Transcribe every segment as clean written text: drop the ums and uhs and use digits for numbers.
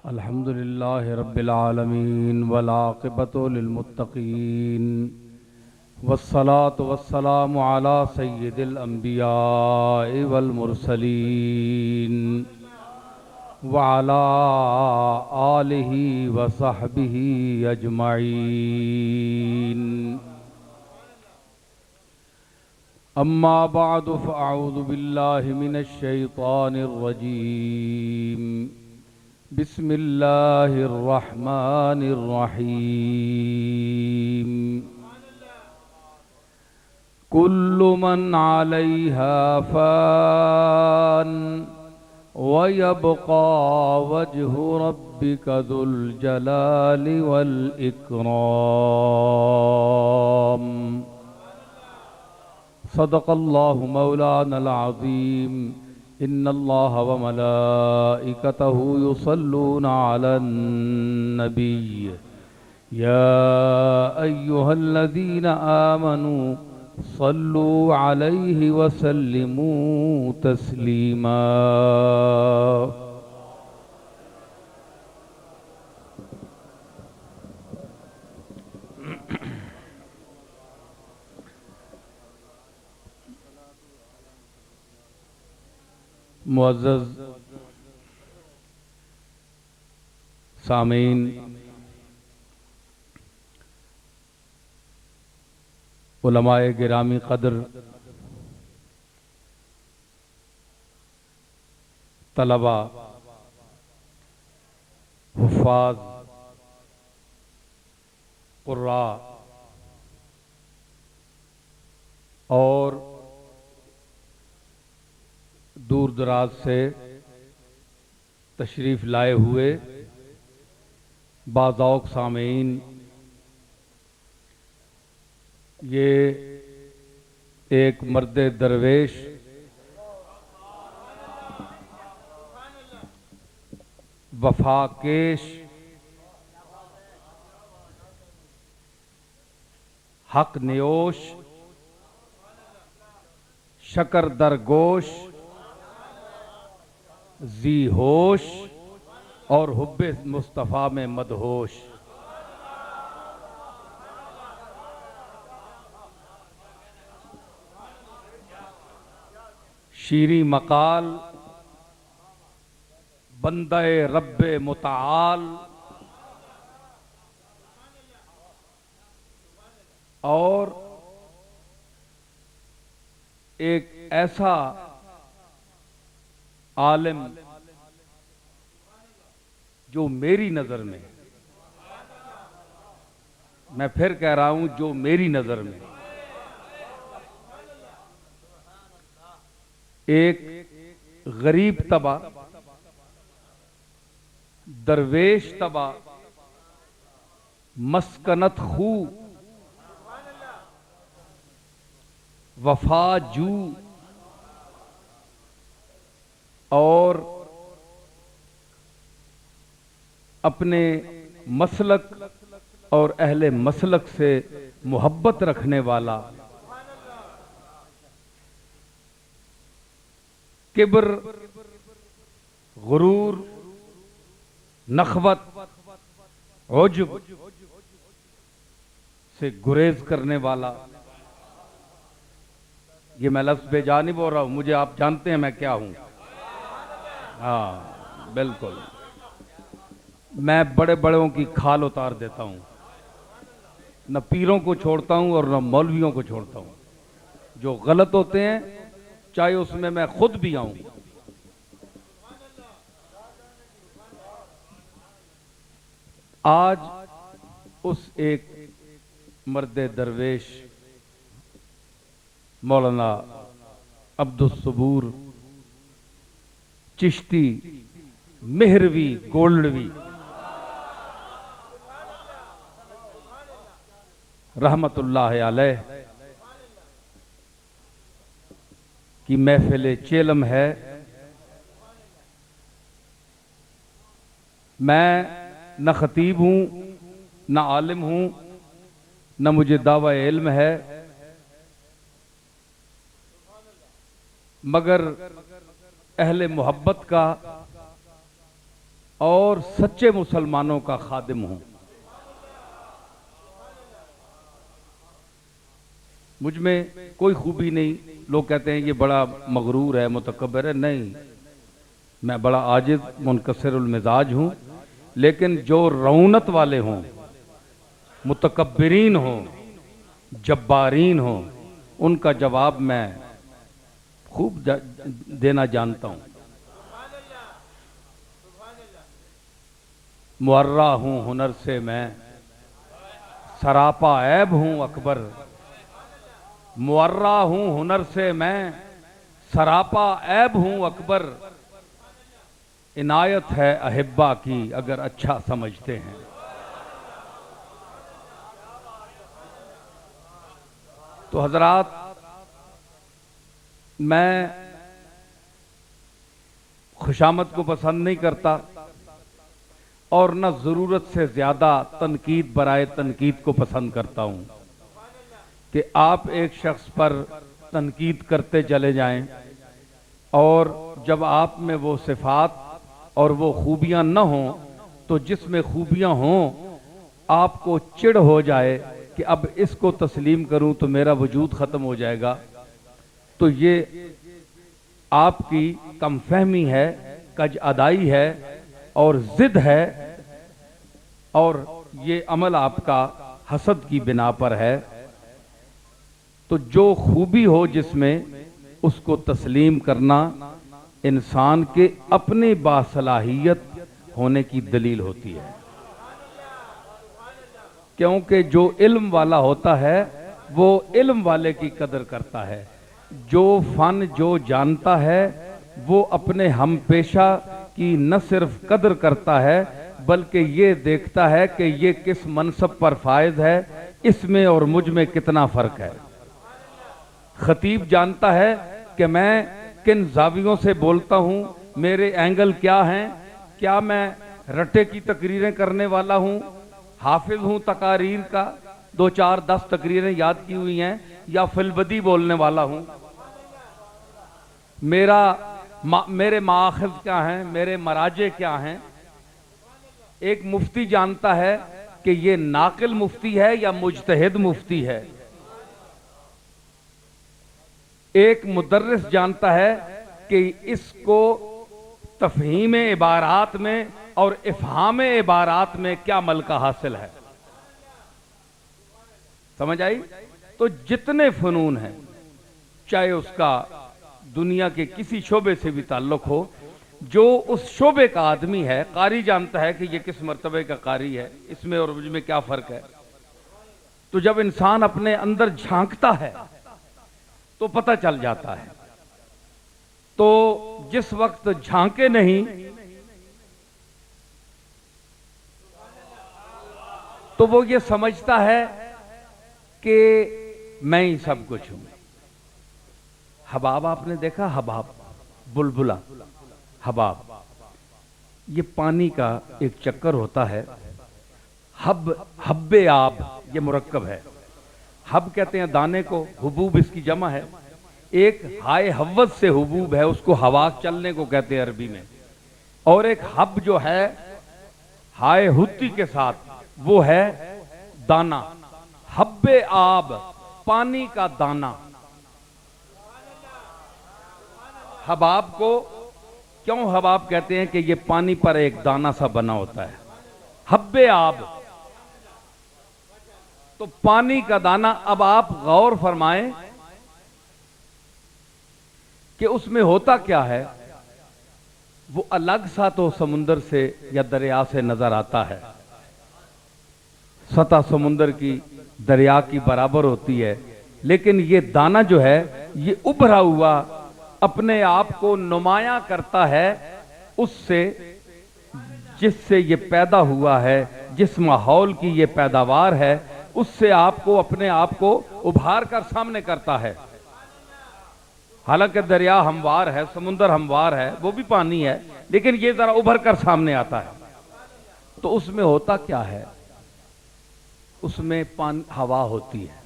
अल्हम्दुलिल्लाहि रब्बिल आलमीन वल आक़िबतु लिल मुत्तक़ीन वस्सलातु वस्सलामु अला सय्यिदिल अंबियाइ वल मुरसलीन व अला आलिहि व सहबिहि अजमईन। अम्मा बअदु फ़अऊज़ु बिल्लाहि मिनश शैतानिर रजीम। बिस्मिल्लाहिर रहमानिर रहीम। कुल्लु मन अलैहा फ़ान व यबक़ा वज्हु रब्बिका ज़ुल जलालि वल इकराम। सदक़ल्लाहु मौलानल अज़ीम। इन्नल्लाह व मलाइकतहु युसल्लूना अलन नबी या अय्युहल्लज़ीना आमनू सल्लू अलैहि व सल्लिमू तस्लीमा। मुअज़्ज़ज़ सामीन, उलमाए गिरामी क़द्र, तलबा, हुफ़ाज़, क़ुर्रा और दूर दराज से तशरीफ़ लाए हुए बाज़ौक़ सामीन, ये एक मर्द दरवेश वफ़ाकेश, हक न्योश, शकर दरगोश, जी होश और हुब्बे मुस्तफ़ा में मदहोश। शीरी मकाल बंदे रब्बे मुताल और एक ऐसा आलिम जो मेरी नजर में, मैं फिर कह रहा हूं, जो मेरी नजर में एक गरीब तबा, दरवेश तबा, मस्कनत खू, वफाजू और अपने मसलक और अहले मसलक से मोहब्बत रखने वाला, किब्र, गुरूर, नखवत, उज्ब से गुरेज करने वाला। ये मैं लफ्ज़ बेजा नहीं बोल रहा हूं, मुझे आप जानते हैं मैं क्या हूं। हाँ बिल्कुल, मैं बड़े बड़ों की खाल उतार देता हूं, न पीरों को छोड़ता हूं और न मौलवियों को छोड़ता हूं। जो गलत होते हैं चाहे उसमें मैं खुद भी आऊं। आज उस एक मर्द दरवेश मौलाना अब्दुस सबूर चिश्ती मेहरवी गोल्डवी रहमतुल्लाह अलैह की महफिल चेलम है। मैं न खतीब हूं, न आलिम हूं, न मुझे दावा इल्म है, मगर अहले मोहब्बत का और सच्चे मुसलमानों का खादिम हूं। मुझ में कोई खूबी नहीं। लोग कहते हैं ये बड़ा मगरूर है, मुतकब्बिर है। नहीं, मैं बड़ा आजिज मुनकसिरुल मिजाज हूं। लेकिन जो रौनत वाले हों, मुतकब्बिरीन हों, जब्बारीन हों, उनका जवाब मैं खूब देना जानता हूं। मुअर्रा हूं हुनर से मैं, सरापा ऐब हूं अकबर। मुअर्रा हूं हुनर से मैं, सरापा ऐब हूं अकबर। इनायत है अहिब्बा की अगर अच्छा समझते हैं। तो हजरात, मैं खुशामद को पसंद नहीं करता और न ज़रूरत से ज़्यादा तनकीद बराए तनकीद को पसंद करता हूं कि आप एक शख्स पर तनकीद करते चले जाएं और जब आप में वो सिफात और वो खूबियां न हों, तो जिसमें खूबियां हों आपको चिढ़ हो जाए कि अब इसको तस्लीम करूं तो मेरा वजूद ख़त्म हो जाएगा। तो ये आपकी कमफहमी है, कज अदाई है और ज़िद है, और ये अमल आपका हसद की बिना पर है। तो जो खूबी हो जिसमें, उसको तस्लीम करना इंसान के अपने बासलाहियत होने की दलील होती है। क्योंकि जो इल्म वाला होता है वो इल्म वाले की कदर करता है। जो फन जो जानता है वो अपने हम पेशा की न सिर्फ कदर करता है बल्कि ये देखता है कि ये किस मनसब पर फायज है, इसमें और मुझ में कितना फर्क है। खतीब जानता है कि मैं किन जावियों से बोलता हूँ, मेरे एंगल क्या हैं, क्या मैं रटे की तकरीरें करने वाला हूँ, हाफिज हूँ तकारीर का, 2 4 10 तकरीरें याद की हुई हैं, या फिलबदी बोलने वाला हूँ। मेरे माखज़ क्या हैं, मेरे मराजे क्या हैं। एक मुफ्ती जानता है कि ये नाकिल मुफ्ती है या मुजतहिद मुफ्ती है। एक मुदर्रिस जानता है कि इसको तफहीम इबारात में और इफ़हाम इबारात में क्या मलका हासिल है। समझ आई? तो जितने फ़नून हैं, चाहे उसका दुनिया के किसी शोबे से भी ताल्लुक हो, जो उस शोबे का आदमी है, कारी जानता है कि ये किस मर्तबे का कारी है, इसमें और मुझ में क्या फ़र्क है। तो जब इंसान अपने अंदर झांकता है तो पता चल जाता है। तो जिस वक्त झांके नहीं तो वो ये समझता है कि मैं ही सब कुछ हूं। हबाब आपने देखा? हबाब, बुलबुला, हबाब, ये पानी का एक चक्कर होता है। हब्बे आब ये मुरक्कब है। हब कहते हैं दाने को, हुबूब इसकी जमा है। एक हाय हव्वत से हुबूब है, उसको हवा चलने को कहते हैं अरबी में। और एक हब जो है हाय हुत्ती के साथ, वो है दाना। हब्बे आब, पानी का दाना। हबाब को क्यों हबाब कहते हैं? कि ये पानी पर एक दाना सा बना होता है। हब्बे आब, तो पानी का दाना। अब आप गौर फरमाएं कि उसमें होता क्या है। वो अलग सा तो समुंदर से या दरिया से नजर आता है, सतह समुंदर की दरिया की बराबर होती है, लेकिन ये दाना जो है ये उभरा हुआ अपने आप को नुमाया करता है उससे जिससे ये पैदा हुआ है, जिस माहौल की ये पैदावार है, उससे आपको अपने आप को उभार कर सामने करता है। हालांकि दरिया हमवार है, समुंदर हमवार है, वो भी पानी है, लेकिन ये जरा उभर कर सामने आता है। तो उसमें होता क्या है? उसमें पानी, हवा होती है।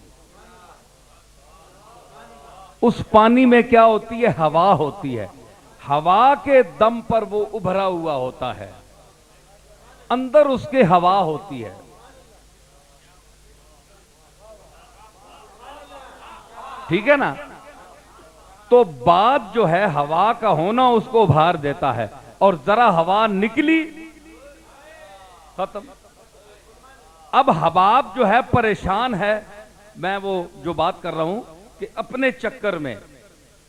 उस पानी में क्या होती है? हवा होती है। हवा के दम पर वो उभरा हुआ होता है। अंदर उसके हवा होती है। ठीक है ना? तो बात जो है हवा का होना उसको उभार देता है, और जरा हवा निकली खत्म। अब हबाब जो है परेशान है। मैं वो जो बात कर रहा हूं कि अपने चक्कर में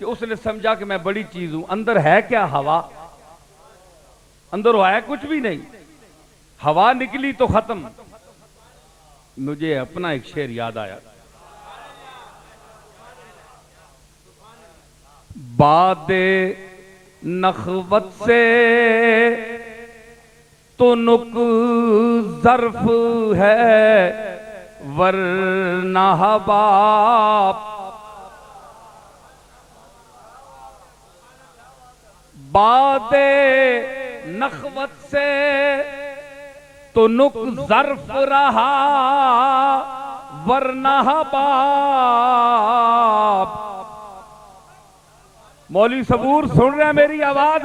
कि उसने समझा कि मैं बड़ी चीज हूं, अंदर है क्या? हवा। अंदर है कुछ भी नहीं, हवा निकली तो खत्म। मुझे अपना एक शेर याद आया। बादे नखवत से तो नुक ज़र्फ है वरना हबाब। बादे नखवत से तो नुक ज़र्फ रहा वरना हबाब। मौलवी सबूर सुन रहे हैं मेरी आवाज?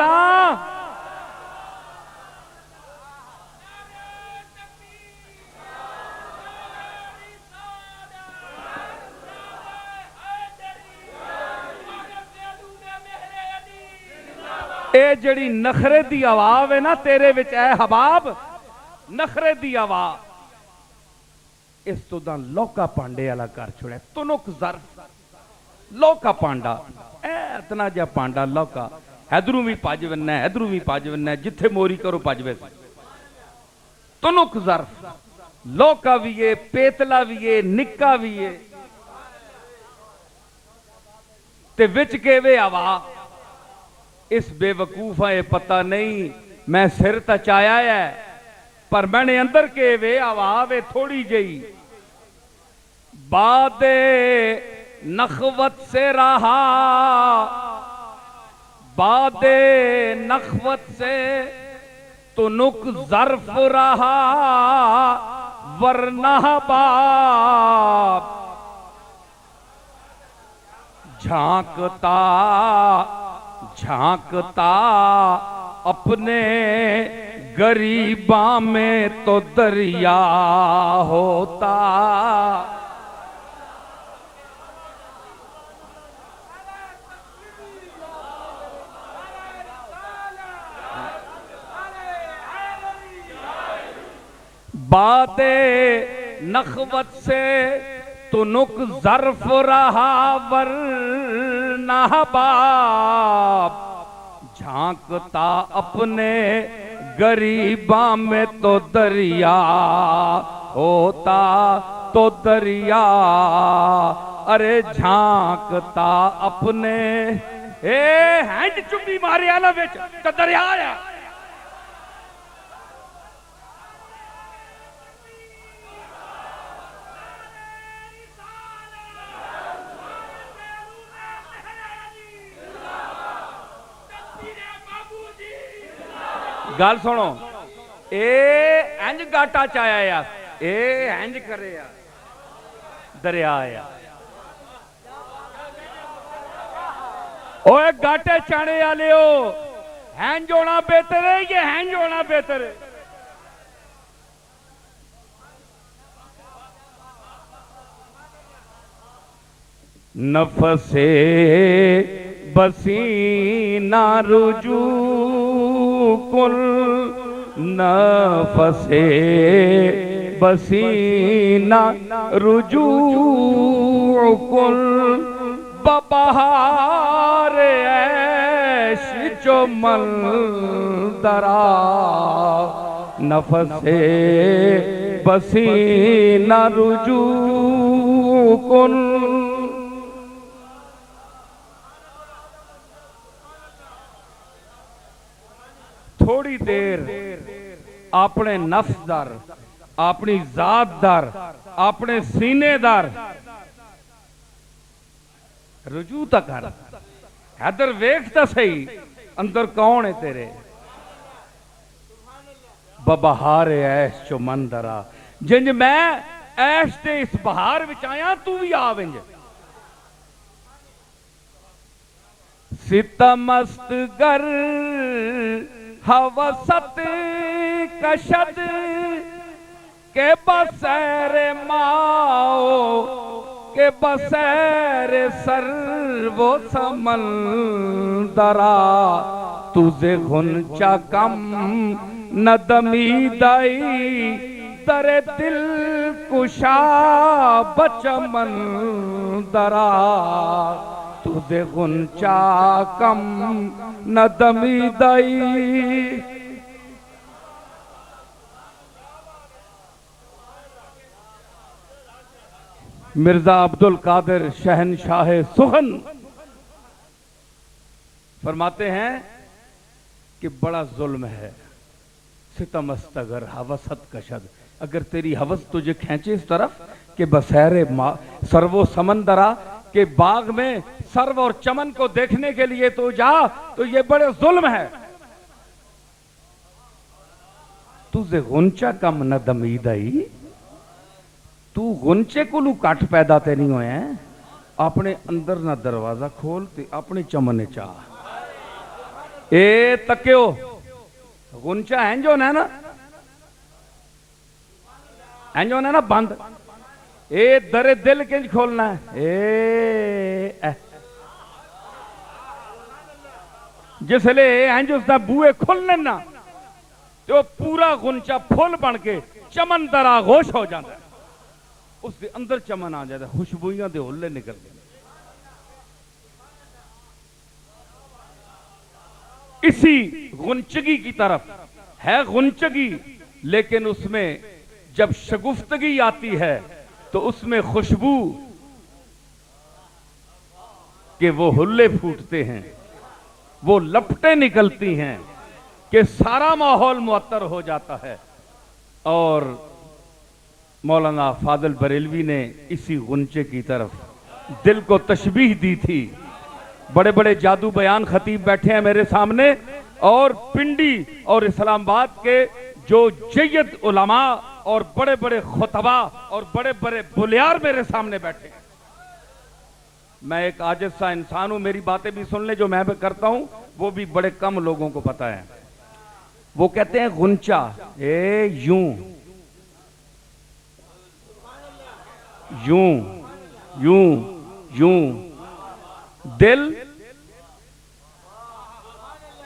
ए जड़ी नखरे दी आवाज है ना तेरे विच है हबाब, नखरे दी आवाज, इस तो दा लौका पांडे वाला कर छुड़े। तुनुक ज़र्फ लौका पांडा, इतना जा पांडा लौका, इधरों भी भज वना इधरों भी भज वना, जिथे मोरी करो भज वे। तुनुक ज़र्फ लौका भी है, पेतला भी है, निक्का भी है, ते विच केवे हवा। इस बेवकूफा ये पता नहीं मैं सिर तचाया है, पर मैंने अंदर के वे हवा वे थोड़ी जई। बादे नखवत से रहा, बादे नखवत से तो नुक ज़र्फ रहा वरना बाप। झांकता झांकता अपने गरीबा में तो दरिया होता। बादे नखवत से तो नुक ज़र्फ रहा वरना बाप। झांकता अपने गरीबा में तो दरिया होता, तो दरिया। अरे झांकता अपने हैंज चुम्बी मारे आला विच तो दरिया आया। गल सुनो, ए इंज गाटा चाया यार, ए इंज करे यार, दरिया आया। ओए गाटे चाने वाले हो, हैंज होना बेहतर है ये हैंज होना बेहतर है? नफसे बसीना रुजू कुल, नफसे बसीना रुजू कुल, बबहार ऐश जो मंदरा। नफसे बसीना रुजू कुल। थोड़ी देर अपने नफ्सदार, अपनी जातदार, अपने सीनेदार रुजू तक कर। इधर वेख तो सही अंदर कौन है तेरे। बबहार ऐश चो मंदरा, जिंज मैं ऐश ते इस बहार विच आया तू भी आ विंज। सितमस्त गर हवसत कशद के बसैर माओ के बसैर सर वो समंदरा तुझे गुंचा कम नदमी दाई दरे दिल कुशा बचमन दरा तुझे गुंचा कम नदमी दाई। मिर्जा अब्दुल कादिर शहनशाह सुखन फरमाते हैं कि बड़ा जुल्म है सितमस्तगर हवसत कशद, अगर तेरी हवस तुझे खींचे इस तरफ कि बसैरे सर्वो समंदरा के बाग में सर्व और चमन को देखने के लिए तो जा, तो ये बड़े जुल्म है। तुझे गुंचा कम न दमीदई, तू गुंचे को लू कट पैदा ते नहीं होया, अपने अंदर ना दरवाजा खोल ते अपने चमने चाह ए तक्यो गुंचा एंजो ना एंजो ना बंद ए दरे दिल किंज खोलना है जिसले इंज उसका बूहे खुलने ना तो पूरा गुंचा फुल बन के चमन दरा गोश हो जाता है, उसके अंदर चमन आ जाता है, खुशबुइयां दे होले निकलते हैं। इसी गुंचगी की तरफ है गुंचगी, लेकिन उसमें जब शगुफ्तगी आती है तो उसमें खुशबू के वो हुल्ले फूटते हैं, वो लपटें निकलती हैं कि सारा माहौल मुअत्तर हो जाता है। और मौलाना फाजिल बरेलवी ने इसी गुंचे की तरफ दिल को तशबीह दी थी। बड़े बड़े जादू बयान खतीब बैठे हैं मेरे सामने, और पिंडी और इस्लामाबाद के जो जय्यद उलमा और बड़े बड़े खुतबा और बड़े बड़े बुलियार मेरे सामने बैठे हैं। मैं एक आजिज़ सा इंसान हूं, मेरी बातें भी सुन ले, जो मैं भी करता हूं वो भी बड़े कम लोगों को पता है। वो कहते हैं गुंचा ए यूं यूं यूं यूं दिल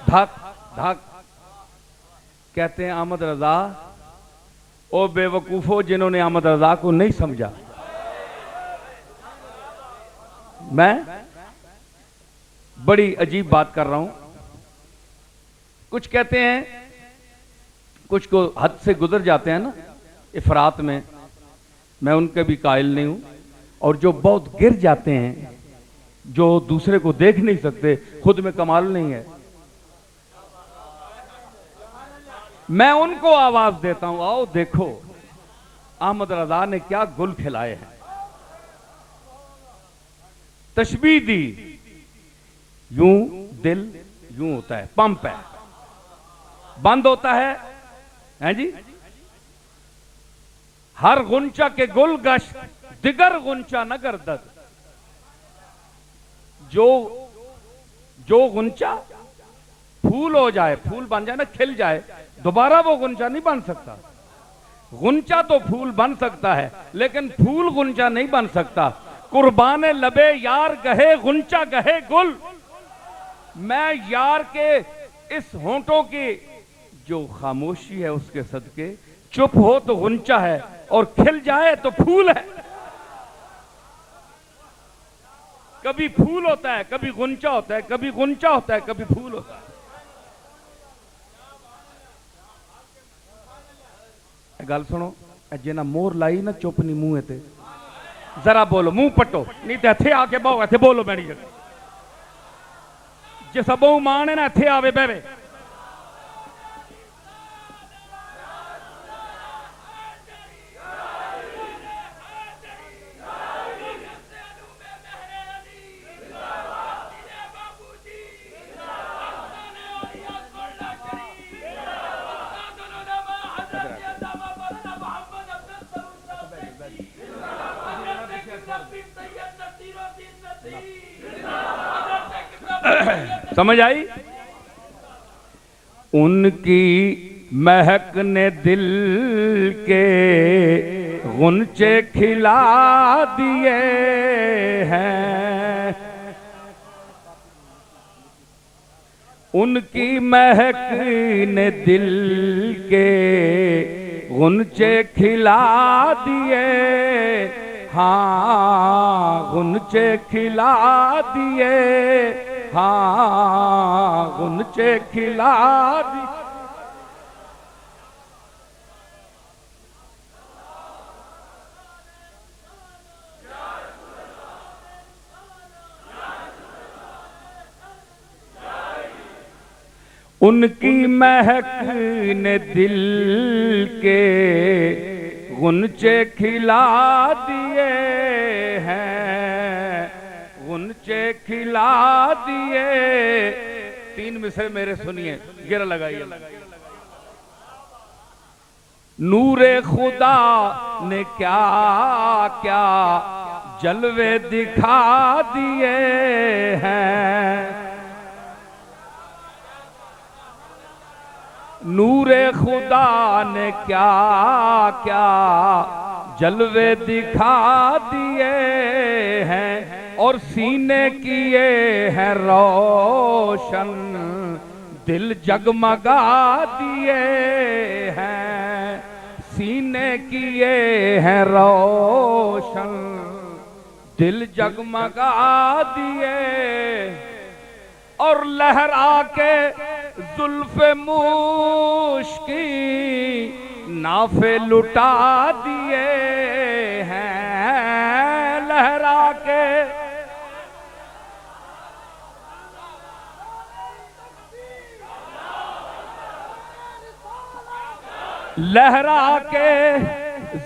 धक धक। कहते हैं अहमद रजा, ओ बेवकूफो जिन्होंने अहमद रजा को नहीं समझा। मैं बड़ी अजीब बात कर रहा हूं। कुछ कहते हैं, कुछ को हद से गुजर जाते हैं ना इफरात में, मैं उनके भी कायल नहीं हूं। और जो बहुत गिर जाते हैं, जो दूसरे को देख नहीं सकते, खुद में कमाल नहीं है, मैं उनको आवाज देता हूं, आओ देखो अहमद रजा ने क्या गुल खिलाए हैं। तशबीह दी, यूं दिल यूं होता है, पंप है, बंद होता है जी। हर गुंचा के गुल गश दिगर गुंचा नगर दद। जो गुंचा फूल हो जाए, फूल बन जाए ना, खिल जाए, दोबारा वो गुंचा नहीं बन सकता। गुंचा तो फूल बन सकता है, लेकिन फूल गुंचा नहीं बन सकता। कुर्बान लबे यार गहे गुंचा गहे गुल। मैं यार के इस होंठों की जो खामोशी है उसके सदके, चुप हो तो गुंचा है और खिल जाए तो फूल है। कभी फूल होता है, कभी गुंचा होता है, कभी गुंचा होता है, कभी फूल होता है। गल सुनो, जिन्हें मोर लाई ना चुप नहीं मुंह ते, जरा बोलो, मुंह पट्टो, नहीं तो इथे आके बहु, इथे बोलो मेरी जगह। जिस बहु मान है ना, इथे आवे बहवे। समझ आई? उनकी महक ने दिल के गुंचे खिला दिए हैं, उनकी महक ने दिल के गुंचे खिला दिए, हाँ गुंचे खिला दिए, हाँ गुंचे खिला दिए। उनकी महक ने दिल के गुंचे खिला दिए हैं, गुंचे खिला दिए। तीन मिसरे मेरे सुनिए, गिर लगाइए। नूरे खुदा ने क्या क्या जलवे दिखा दिए हैं, नूरे खुदा ने क्या क्या जलवे दिखा दिए हैं, और सीने किए हैं रोशन, दिल जगमगा दिए हैं, सीने किए हैं रोशन, दिल जगमगा दिए। और लहरा के जुल्फे मुश्की नाफे लुटा दिए हैं, लहरा के लहरा के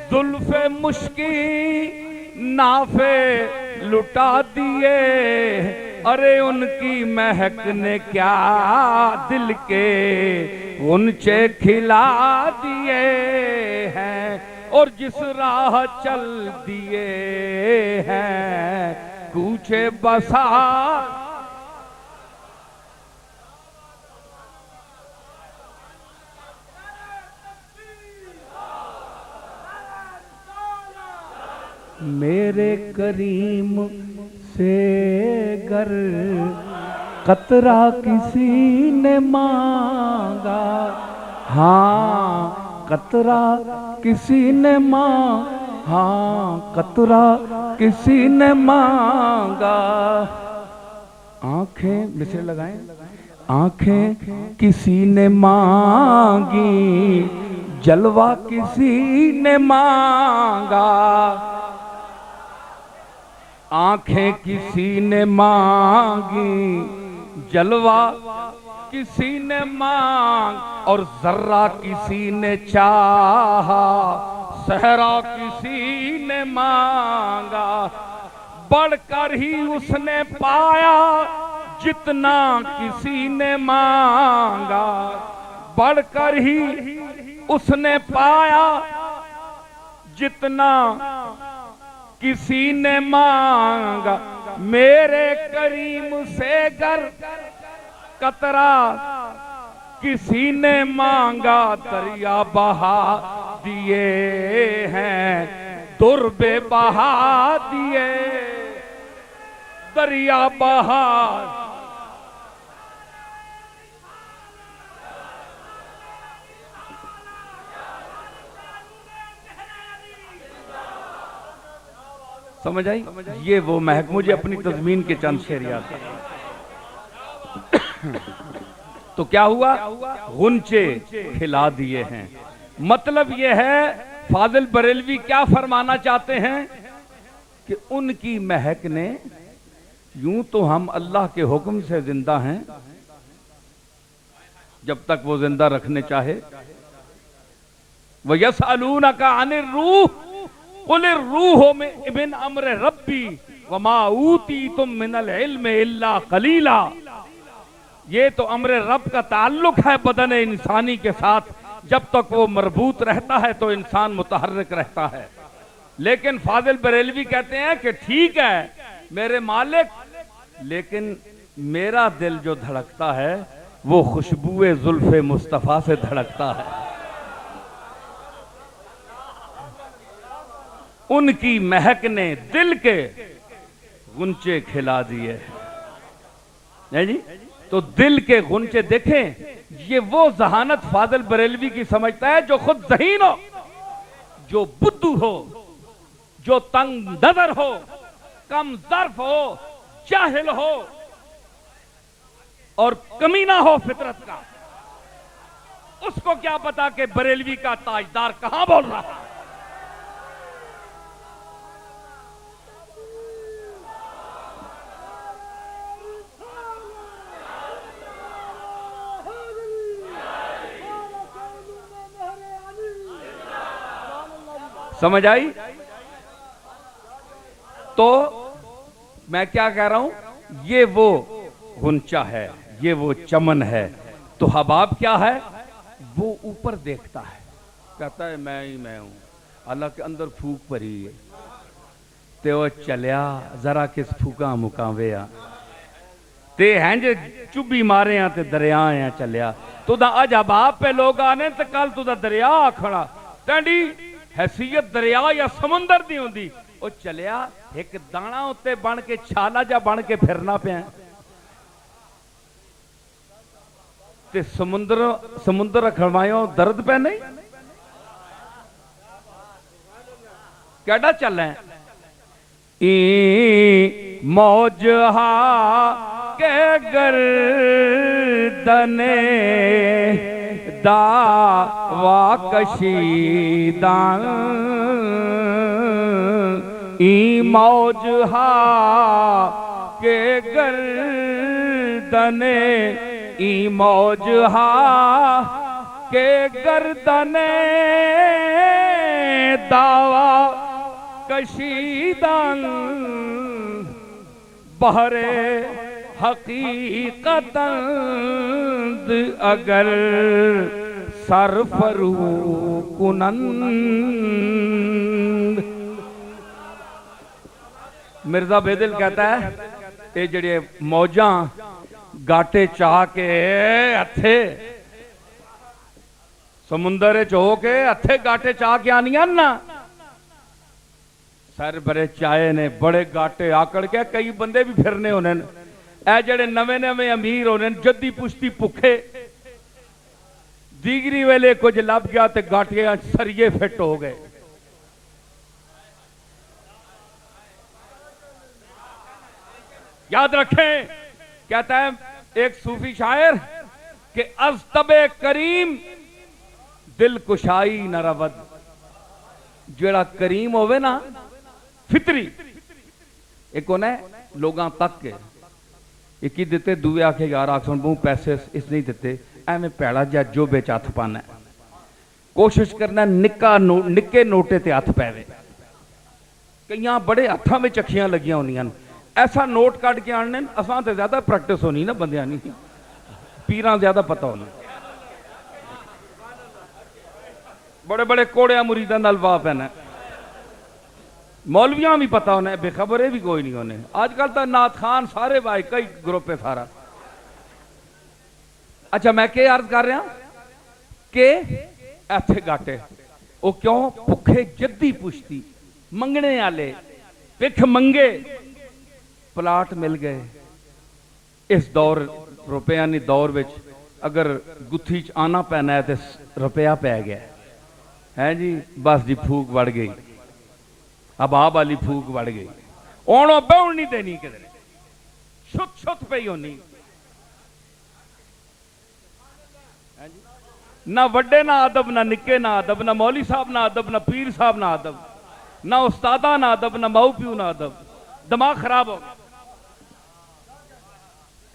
जुल्फे मुश्की नाफे लुटा दिए। अरे उनकी महक ने क्या दिल के गुंचे खिला दिए हैं, और जिस राह चल दिए हैं कूचे बसा। मेरे करीम से गर कतरा किसी ने मांगा, हाँ कतरा किसी ने हाँ कतरा किसी ने मांगा। आंखें मिसरे लगाएं, आंखें किसी ने मांगी, जलवा किसी ने मांगा, आंखें किसी ने मांगी, जलवा किसी ने मांग, और जर्रा किसी ने चाहा, सहरा किसी ने मांगा। बढ़कर ही उसने पाया जितना किसी ने मांगा, बढ़कर ही उसने पाया जितना किसी ने मांगा। मेरे करीम से गर कतरा किसी ने मांगा, दरिया बहा दिए हैं, दुर्बे बहा दिए, दरिया बहा। समझ आई? ये वो महक। मुझे अपनी तज़मीन के चंद शेर याद है। तो क्या हुआ? गुंचे खिला दिए हैं। मतलब ये है, फाजिल बरेलवी क्या फरमाना चाहते हैं कि उनकी महक ने, यूं तो हम अल्लाह के हुक्म से जिंदा हैं, जब तक वो जिंदा रखने चाहे। वयसअलूनका अनिर रूह कुल रूह मिन अम्र रब्बी वमा ऊतीतुम मिनल इल्म इल्ला कलीला। ये तो अम्र रब का ताल्लुक है बदन इंसानी के साथ। जब तक वो मरबूत रहता है तो इंसान मुतहर्रिक रहता है। लेकिन फाजिल बरेलवी कहते हैं कि ठीक है मेरे मालिक, लेकिन मेरा दिल जो धड़कता है वो खुशबुए जुल्फे मुस्तफ़ा से धड़कता है। उनकी महक ने दिल के गुंचे खिला दिए है जी। तो दिल के गुंचे देखें, ये वो जहानत फाजिल बरेलवी की समझता है जो खुद ज़हीन हो, जो बुद्धू हो, जो तंग नजर हो, कम ज़र्फ हो, जाहिल हो और कमीना हो फितरत का। उसको क्या पता कि बरेलवी का ताजदार कहां बोल रहा है। समझ आई? तो मैं क्या कह रहा हूं, ये वो गुंचा है, ये वो चमन है। तो हबाब क्या है, वो ऊपर देखता है, कहता है मैं ही मैं हूं, अल्लाह के अंदर फूक भरी है। ते वो चलिया जरा किस फूका मुकावे आ ते हैं जे चुब्बी मारे आ ते दरिया आ चलिया। तुदा अज हबाब पे लोग आने ते कल तुदा दरिया आखना। तेंडी हैसियत दरिया या समुंदर दी होंदी। ओ चलिया एक दाना उत्ते बन के छाला जा बन के फिरना पिया ते समुंदर रखवायो दर्द पे नहीं केड़ा चल ई मौज हा के गर्दने दावा कशीदा ई मौज हा के गर्दने ई मौज हा के गर्दने दावा कशीदन बहरे हकीकतंद अगर सरफरू कुनंद। मिर्जा बेदिल कहता है ये जड़े मौजा गाटे चाह के हथे समुंदर च हो के हथे गाटे चाह के आनिया ना सर बड़े चाहे ने बड़े गाटे आकड़ के कई बंदे भी फिरने होने ए जड़े नवे नवे अमीर होने जद्दी पुश्ती भुखे दीगरी वेले कुछ लभ गया ते गाटिया सरिये फिट हो गए। याद रखें, कहता है एक सूफी शायर कि अज़तबे करीम दिल कुशाई न रवद। जेड़ा करीम होवे ना फितरी एक होना लोगों तक के एक ही दिते दुए आखे यार आख सुन बहु पैसे इस नहीं दिते एवं भैड़ा जा जो बेच हथ पाना कोशिश करना निक्के नोटे ते हथ पैवे। कई बड़े हथां में अखियां लगियां होनियां ऐसा नोट कट के आने असां तो ज्यादा प्रैक्टिस होनी ना बंदियां नहीं पीरां ज्यादा पता होना बड़े बड़े कोड़िया मुरीदा नाल वाह पैना मौलवियां भी पता होना बेखबर भी कोई नहीं होने। आजकल तो नाथ खान सारे भाई कई ग्रुप है सारा। अच्छा मैं क्या अर्ज कर रहा कि इथे गाटे वो क्यों भुखे जद्दी पुश्ती मंगने आले भिख मंगे प्लाट मिल गए। इस दौर रुपया नहीं दौर विच अगर गुत्थी च आना पैना है तो रुपया पै गया है जी। बस जी फूक बढ़ गई हबाब वाली फूक बढ़ गई ओणो बहुण नहीं देनी किधरे छुत छुत पई होनी ना वड्डे ना अदब ना निक्के ना अदब ना मौली साहब ना अदब ना पीर साहब ना अदब ना उस्तादा ना अदब ना माऊ प्यू ना अदब। दिमाग खराब हो गया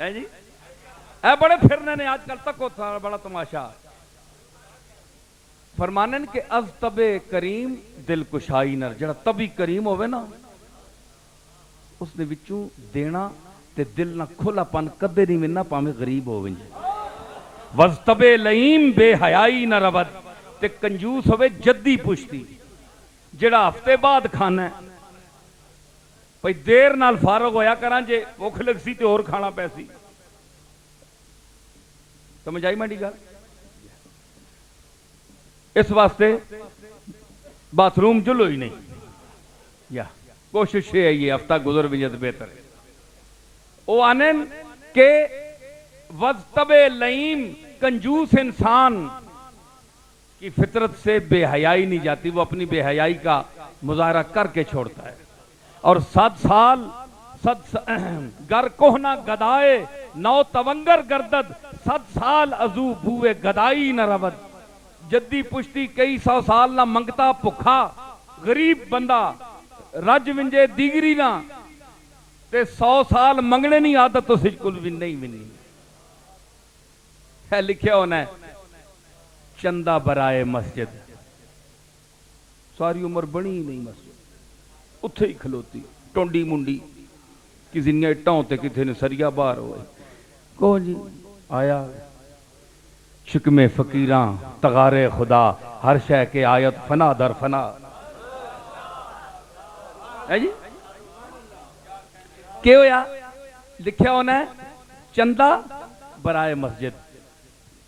है जी। ए बड़े फिरने ने आजकल तक होता बड़ा तमाशा फरमाने के अज तबे करीम दिल कुशाई नर जड़ा तभी करीम होवे ना उसने विचों देना ते दिल ना खुलापन कदे नहीं मिलना भावे गरीब होवे। वज तबे लईम बेहयाई न रवद ते कंजूस होवे जद्दी पुश्ती जड़ा हफ्ते बाद खाना भाई देर नाल फारग होया करा जे भुख लगसी ते होर खाना पैसी समझ आई माड़ी गल? इस वास्ते बाथरूम जुलो ही नहीं, या कोशिश है ये हफ्ता गुजर भी तो बेहतर है। वो आने के वज़्तबे लईम कंजूस इंसान की फितरत से बेहयाई नहीं जाती, वो अपनी बेहयाई का मुजाहरा करके छोड़ता है। और 7 साल गर कोहना गदाए नौ तवंगर गर्दद 7 साल अजू भूए गदाई न रवद। जद्दी पुश्ती कई 100 साल ना मंगता भुखा गरीब बंदा रज विंजे दीगरी ना ते 100 साल मंगने नहीं आदत तो सिजकुल भी नहीं मिलनी है। लिखा होना है चंदा बराए मस्जिद, सारी उम्र बनी ही नहीं मस्जिद, उत्थे ही खलोती टोंडी मुंडी, किसी ने इट्टां उत्ते किसी ने सरिया बाहर हो। कौन जी आया शिकमे फकीरा तगारे खुदा हर शय के आयत फना दर फना है जी। क्या होया? लिखा होना है चंदा बराए मस्जिद।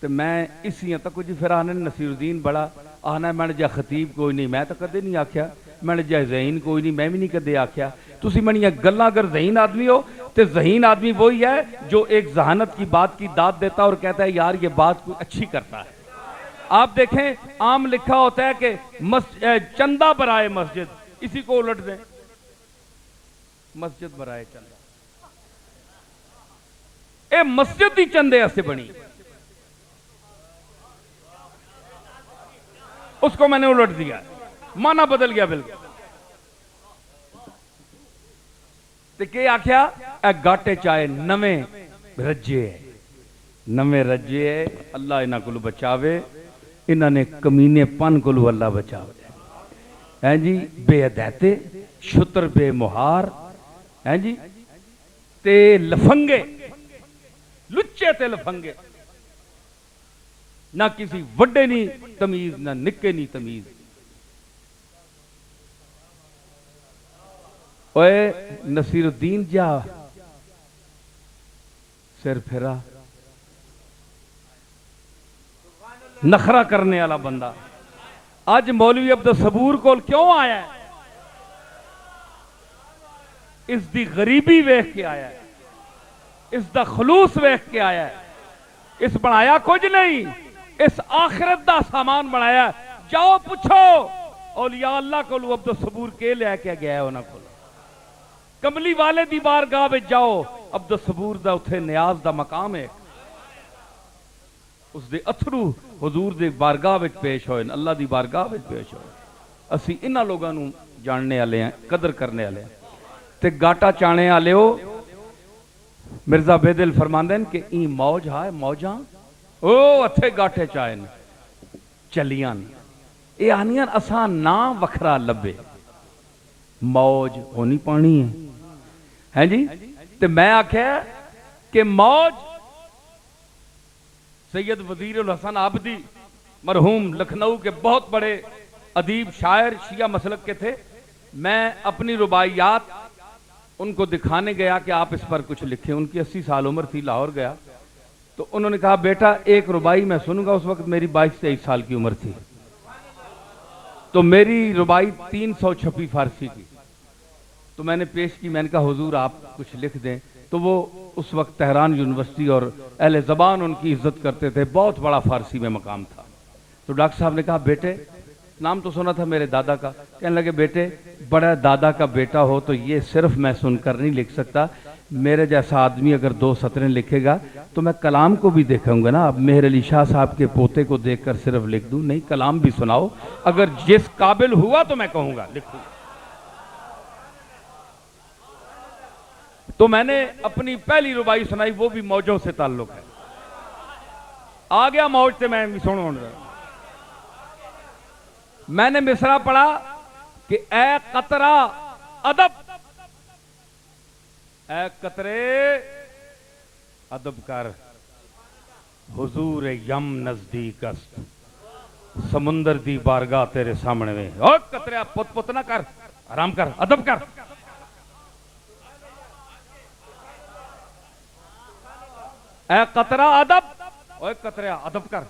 तो मैं इसी तक कुछ फिर आने नसीरुद्दीन बड़ा आना मैंने जा खतीब कोई नहीं, मैं तो कदे नहीं आख्या, मैंने जा ज़हीन कोई नहीं, मैं भी नहीं कदे आख्या। तुसी मनिया गल्ला अगर ज़हीन आदमी हो तो ज़हीन आदमी वही है जो एक जहानत की बात की दाद देता और कहता है यार ये बात कोई अच्छी करता है। आप देखें आम लिखा होता है कि चंदा बराए मस्जिद, इसी को उलट दें मस्जिद बराए चंदा। ए मस्जिद ही चंदे ऐसे बनी, उसको मैंने उलट दिया, माना बदल गया बिल्कुल। तो क्या आख्या ए गाटे चाहे नवे रजे, नवे रजे अल्लाह इन्हां को बचावे, इन्होंने कमीनेपन को अल्लाह बचावे है जी। बेअदैते छुतर बेमुहार है जी, ते लफंगे लुच्चे ते लफंगे, ना किसी वड्डे नहीं तमीज ना निक्के नहीं तमीज। ओए नसीरुद्दीन जा सिर फिरा नखरा करने वाला बंदा अज मौलवी अब्दुल सबूर कोल क्यों आया? इसकी गरीबी वेख के आया, इसका खलूस वेख के आया। इस बनाया कुछ नहीं, इस आखिरत का सामान बनाया। जाओ पूछो औलिया अल्लाह को अब्दुल सबूर के लैके गया उन्होंने को कमली वाले दी बारगाह में जाओ, अब्दुल सबूर दा उत्थे नियाज दा मकाम है, उसके अथरू हुजूर दे बारगाह में पेश होए, अल्लाह दी बारगाह में पेश होए। असी इन्हां लोगों नूं जानने वाले हैं, कदर करने वाले हैं। ते गाटा चाणे वाले हो मिर्जा बेदिल फरमांदे हैं कि ई मौज है मौजा ओ अथे गाटे चाहे चलियां ये आनियां असा ना वखरा लभे, मौज होनी पानी है जी। ते मैं आख्या कि मौज सैयद वजीर उल हसन आबदी मरहूम लखनऊ के बहुत बड़े अदीब शायर शिया मसलक के थे। मैं अपनी रुबाइयात उनको दिखाने गया कि आप इस पर कुछ लिखें। उनकी 80 साल उम्र थी, लाहौर गया तो उन्होंने कहा बेटा एक रुबाई मैं सुनूंगा। उस वक्त मेरी 22-23 साल की उम्र थी, तो मेरी रुबाई 300 छपी फारसी की, तो मैंने पेश की। मैंने कहा हुजूर आप कुछ लिख दें। तो वो उस वक्त तेहरान यूनिवर्सिटी और अहले ज़बान उनकी इज्जत करते थे, बहुत बड़ा फारसी में मकाम था। तो डॉक्टर साहब ने कहा बेटे, नाम तो सुना था मेरे दादा का, कहने लगे बेटे बड़ा दादा का बेटा हो तो ये सिर्फ मैं सुनकर नहीं लिख सकता, मेरे जैसा आदमी अगर 2 सतरें लिखेगा तो मैं कलाम को भी देखूंगा ना। अब मेहर अली शाह साहब के पोते को देखकर सिर्फ लिख दूं, नहीं कलाम भी सुनाओ, अगर जिस काबिल हुआ तो मैं कहूंगा लिखूंगा। तो मैंने अपनी पहली रुबाई सुनाई, वो भी मौजों से ताल्लुक है। आ गया मौज से, मैं भी सुनो। मैंने मिसरा पढ़ा कि ए कतरा अदब, ए कतरे अदब कर, हुजूर यम नजदीक अस्त, समुंदर दी बारगाह तेरे सामने में। और कतरे पुत पुत ना कर, आराम कर, अदब कर। ए कतरा अदब ओए कतरिया अदब कर।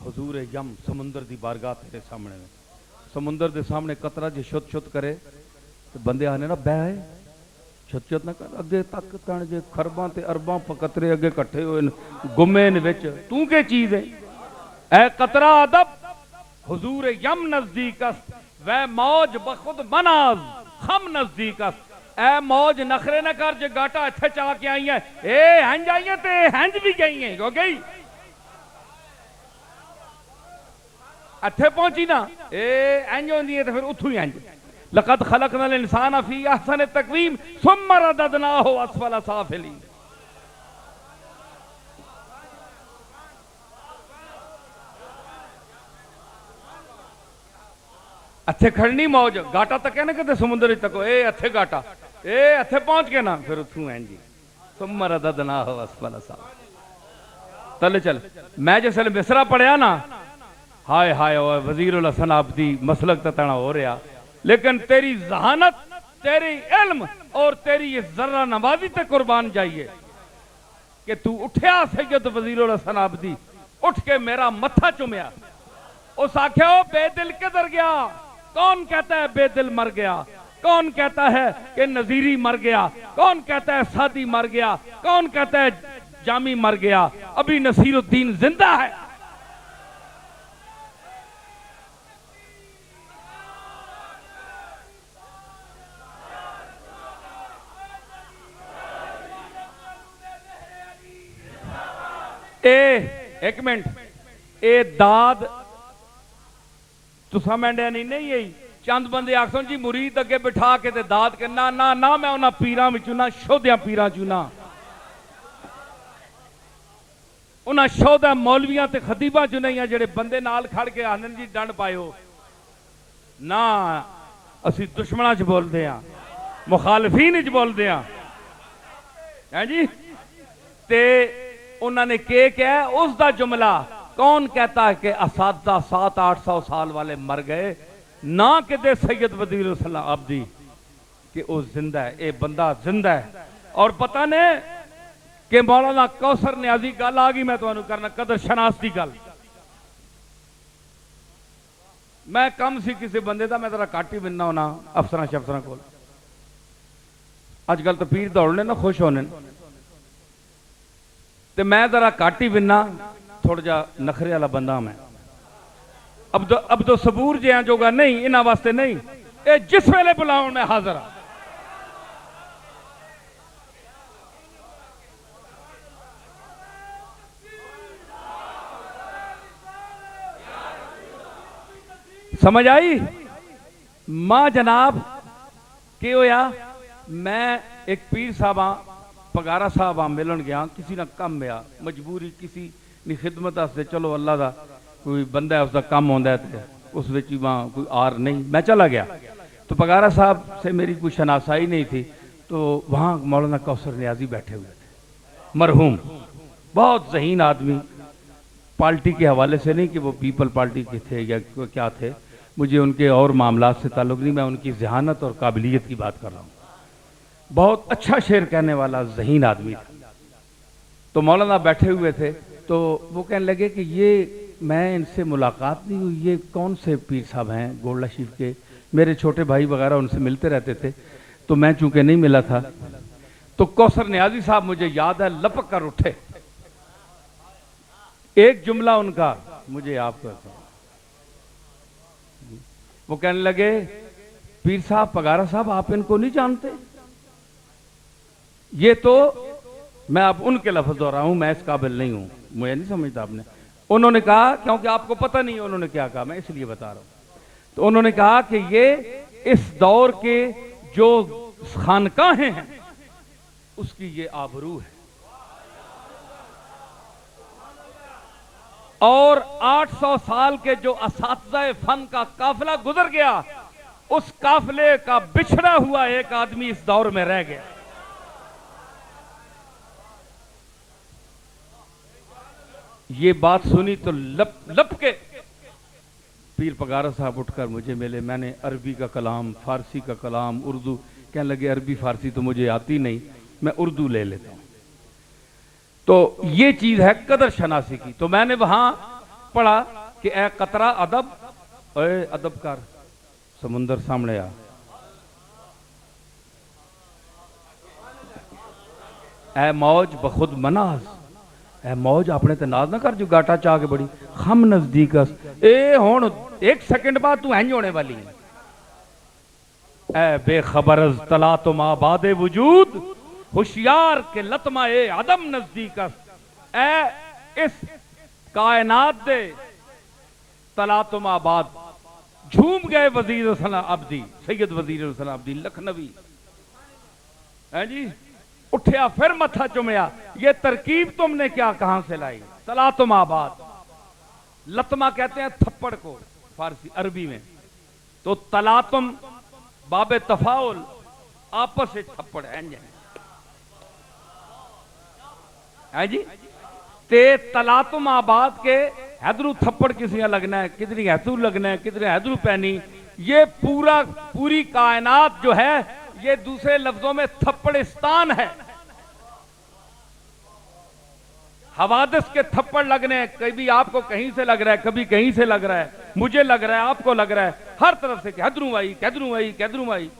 हुजूर यम समुंदर दी बारगाह तेरे सामने में, समुंदर दे सामने कतरा जे छुत छुत करे तो बंदे आने ना बह छुत छुत ना कर, अगे तक तन जे खरबां ते अरबां कतरे अगे इकट्ठे होए गुमे ने विच, तू के चीज है ए कतरा अदब। हुजूर यम नजदीक वह मौज बखुद मनाज खम नजदीक ए मौज नखरे न कर जे गाटा इत्थे चा के आई है, ए हंज आई है ते हंज भी गई है, हो गई इत्थे पहुंची ना ए इंज होंदी है तो फिर उथू ही इंज। लक़द खलक़नल इंसान फी अहसन तक़वीम सुम्मा रददनाहु अस्फल साफिलीन। इत्थे खड़नी मौज गाटा तक है ना कि समुद्र तक ए इत्थे गाटा ए इत्थे पहुंच के ना फिर उथू इंज सुम्मा रददनाहु अस्फल साफिलीन। तले चल मैं जिसले मिसरा पढ़िया ना हाय हाय वजीरुल हसन आबदी मसलक ततना हो रहा, लेकिन तेरी जहानत तेरी इल्म और तेरी ये जर्रा नवाजी ते कुर्बान जाइए कि तू उठया सैयद वजीरुल हसन आबदी उठ के मेरा मत्था चुमया। उस आख्या ओ बेदिल किधर गया, कौन कहता है बेदिल मर गया, कौन कहता है कि नजीरी मर गया, कौन कहता है सादी मर गया, कौन कहता है जामी मर गया, अभी नसीरुद्दीन जिंदा है। एक मिनट ए दाद तुसा मैंने नहीं यही चंद बंदे आखो जी मुरीद अगे बिठा के ते दाद के ना ना ना मैं उन्होंने पीरां विचों ना शोधिया पीरां चू ना उन्होंने शोधा मौलवियां ते खतीबां चू नहीं जेड़े बंदे नाल खड़ के आखदे जी डंड पायो ना, असी दुश्मनां च बोलते हैं मुखालफीन च बोलते हैं जी। ते उन्होंने के क्या उसका जुमला कौन कहता है कि असादा 700-800 साल वाले मर गए, ना कि सैयद वजीरुल हसन आबदी कि वो जिंदा है, ये बंदा जिंदा है। और पता ने कि मौलाना कौसर न्याजी गल आ गई, मैं तुम्हें करना कदर शनास की गल। मैं कम सी किसी बंदे का मैं तेरा घट ही बिना होना अफसर शफसर को, अजकल तो पीर दौड़ने ना खुश होने, तो मैं जरा घट ही बिना थोड़ा जा नखरे वाला बंदा मैं। अब तो सबूर जिया जोगा नहीं, इन्होंने वास्ते नहीं, ये जिस वेले बुलाओ मैं हाजिर हाँ। समझ आई मां जनाब के होया। मैं एक पीर साहब पगारा साहब मिलन गया, किसी ना कम आ मजबूरी किसी नी खिदमत वास्ते, चलो अल्लाह का कोई बंदा है उसका कम होता है तो उस वहाँ कोई आर नहीं, मैं चला गया। तो पगारा साहब से मेरी कोई शनासाई नहीं थी, तो वहाँ मौलाना कौसर न्याजी बैठे हुए थे, मरहूम बहुत ज़हीन आदमी, पार्टी के हवाले से नहीं कि वो पीपल पार्टी के थे या क्या थे, मुझे उनके और मामलात से ताल्लुक़ नहीं, मैं उनकी जहानत और काबिलियत की बात कर रहा हूँ। बहुत अच्छा शेर कहने वाला ज़हीन आदमी था। तो मौलाना बैठे हुए थे, तो वो कहने लगे कि ये मैं इनसे मुलाकात नहीं हुई, ये कौन से पीर साहब हैं गोल्डा शरीफ के, मेरे छोटे भाई वगैरह उनसे मिलते रहते थे, तो मैं चूंकि नहीं मिला था। तो कौसर न्याजी साहब मुझे याद है लपक कर उठे, एक जुमला उनका मुझे आपको, वो कहने लगे पीर साहब पगारा साहब आप इनको नहीं जानते, ये तो मैं अब उनके लफ्ज हो रहा हूं, मैं इस काबिल नहीं हूं, मुझे नहीं समझता आपने। उन्होंने कहा क्योंकि आपको पता नहीं है उन्होंने क्या कहा, मैं इसलिए बता रहा हूं। तो उन्होंने कहा कि ये इस दौर के जो खानकाहें हैं उसकी ये आबरू है, और 800 साल के जो असातिज़े फन का काफिला गुजर गया, उस काफिले का बिछड़ा हुआ एक आदमी इस दौर में रह गया। ये बात सुनी तो लप लप के पीर पगारा साहब उठकर मुझे मिले। मैंने अरबी का कलाम, फारसी का कलाम, उर्दू, कहने लगे अरबी फारसी तो मुझे आती नहीं, मैं उर्दू ले लेता हूँ। तो ये चीज है कदर शनासी की। तो मैंने वहां पढ़ा कि ए कतरा अदब, ओए अदब कर, समुंदर सामने आ, ए मौज बखुद मनाज, ए मौज अपने ते नाज ना कर जो गाटा चाह के बड़ी खम नजदीक अस, ए हुण एक सेकंड बाद तू इंज होने वाली है। ए बेखबरज तला तुम आबादे वजूद, होशियार के लतमा ए अदम नजदीक अस, ए इस कायनात दे तला तुम आबाद। झूम गए वजीर हुसन अब्दी, सैयद वजीर हुसन अब्दी लखनवी है जी। उठया फिर मथा चुमया, ये तरकीब तुमने क्या कहां से लाई? तला तुम आबाद, लतमा कहते हैं थप्पड़ को फारसी अरबी में। तो तला तुम बाबे तफाउल, आपस से थप्पड़ है जी। ते तला तुम आबाद के हैदरू थप्पड़ किसी लगना है, कितनी हैदरू लगना है, कितने हैदरू पैनी। ये पूरी कायनात जो है ये दूसरे लफ्जों में थप्पड़िस्तान है। हवादिस के थप्पड़ लगने हैं, कभी आपको कहीं से लग रहा है, कभी कहीं से लग रहा है, मुझे लग रहा है, आपको लग रहा है, हर तरफ से कैदरू आई कैदरू आई कैदरू आई।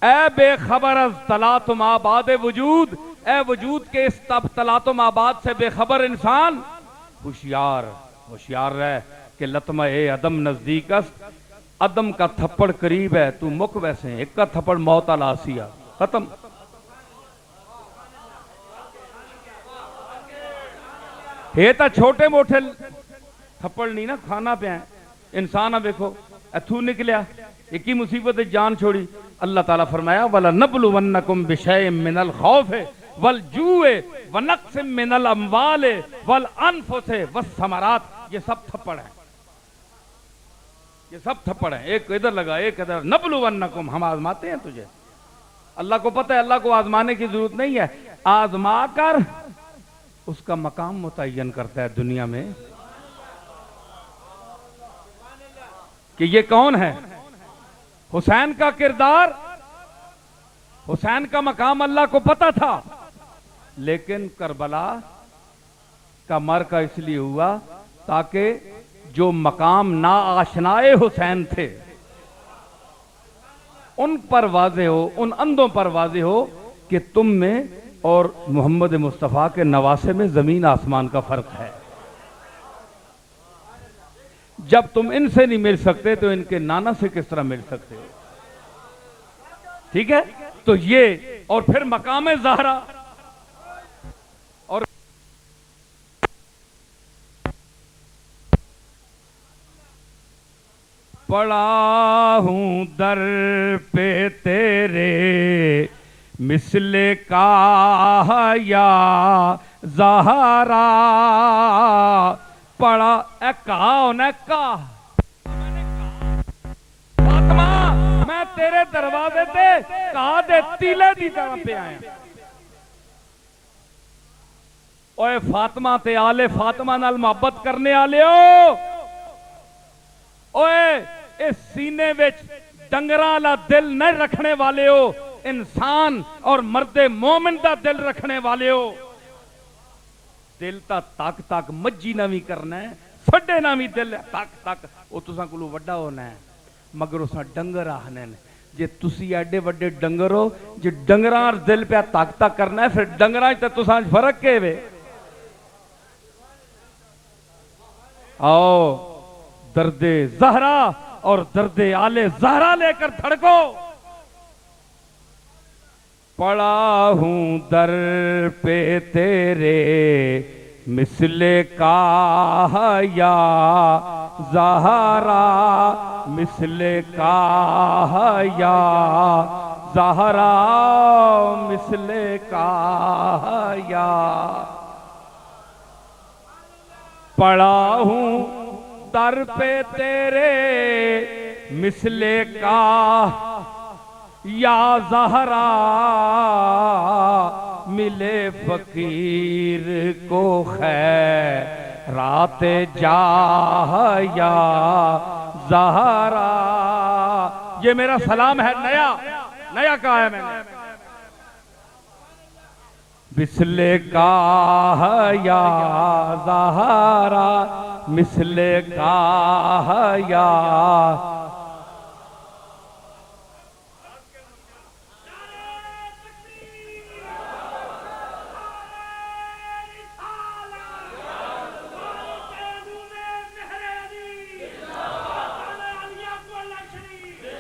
ए बेखबर तला तुम आबाद वजूद, ए वजूद के इस तब तला तुम आबाद से बेखबर इंसान, होशियार होशियार रह कि लतमा ए अदम नजदीक अस, अदम का थप्पड़ करीब है, तू मुख वैसे एक का थप्पड़ मौत अल आसिया, खत्म। ये तो छोटे मोटे थप्पड़ नहीं ना, खाना पे इंसान देखो अथू निकलिया, एक ही मुसीबत जान छोड़ी। अल्लाह ताला फरमाया वला नबलुवन्नकुम बिशैइन मिनल खौफ वल जूए व नक्सिम मिनल अम्वाल वल अनफुस वस्समरात। ये सब थप्पड़ है, ये सब थप्पड़ है। एक इधर लगा एक इधर। नबलुवन्नकुम, हम आजमाते हैं तुझे। अल्लाह को पता है अल्लाह को आजमाने की जरूरत नहीं है, आजमा कर उसका मकाम मुतय्यन करता है दुनिया में कि ये कौन है। हुसैन का किरदार, हुसैन का मकाम अल्लाह को पता था, लेकिन करबला का मरका इसलिए हुआ ताकि जो मकाम ना आशनाए हुसैन थे उन पर वाजे हो, उन अंधों पर वाजे हो कि तुम में और मोहम्मद मुस्तफ़ा के नवासे में जमीन आसमान का फर्क है। जब तुम इनसे नहीं मिल सकते तो इनके नाना से किस तरह मिल सकते हो? ठीक है, तो ये और फिर मकाम ज़हरा और पड़ा हूं दर पे तेरे मिसले का या ज़हरा, पड़ा ए कहा होना का फातिमा, मैं तेरे दरवाजे ते कहा दे तीले दी तरफ पे आया। ओए फातिमा ते आले फातिमा नाल मोहब्बत करने आले हो, ओए इस सीने विच डंगरां वाला दिल नहीं रखने वाले हो, इंसान और मर्दे मोमिन दा दिल रखने वाले हो। दिल ता तक तक मज्जी ना भी करना है, सड्डे ना भी दिल तक तक वो तुसां कोलों वड्डा होना है, मगर उस डंगर आखने ने। जे तुसी एडे वड्डे डंगर हो, जे डंगरां दिल पे तक तक करना है, फिर डंगरां च तुसां फर्क के वे। आओ दर्दे ज़हरा और दर्दे आले ज़हरा लेकर धड़को। पड़ा हूं दर पे तेरे मिसले का या ज़हरा, मिसले का या ज़हरा, मिसले का या। पड़ा हूं दर पे तेरे मिसले का या ज़हरा, मिले फकीर को खैरात जा या ज़हरा। ये मेरा सलाम है, नया नया कहा है मैंने। बिस्ले का या ज़हरा, मिसले का या।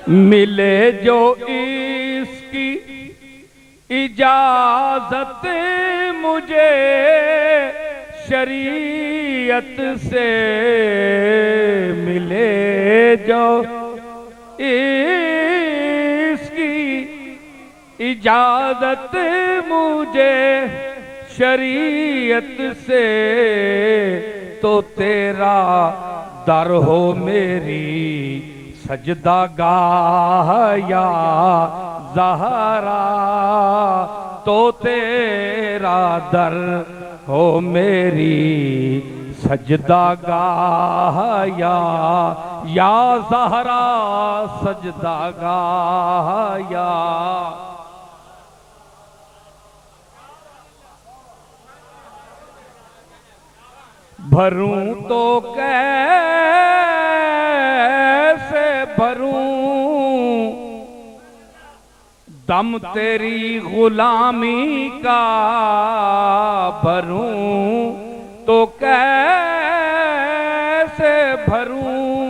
मिले जो इसकी इजाजत मुझे शरीयत से, मिले जो इसकी इजाजत मुझे शरीयत से, तो तेरा दर हो मेरी सजदा गाह या ज़हरा, तो तेरा दर हो मेरी सजदा गाह या ज़हरा, सजदा गाह या। भरूं तो कैसे भरूं दम तेरी गुलामी का, भरूं तो कैसे भरूं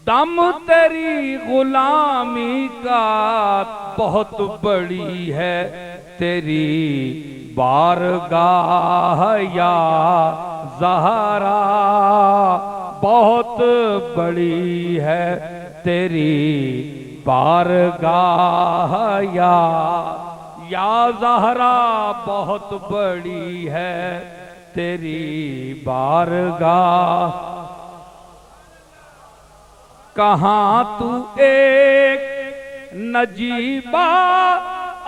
दम तेरी गुलामी का, बहुत बड़ी है तेरी बारगाह या ज़हरा, बहुत बड़ी है तेरी बारगाह या ज़हरा, बहुत बड़ी है तेरी बारगाह। कहाँ तू एक नजीबा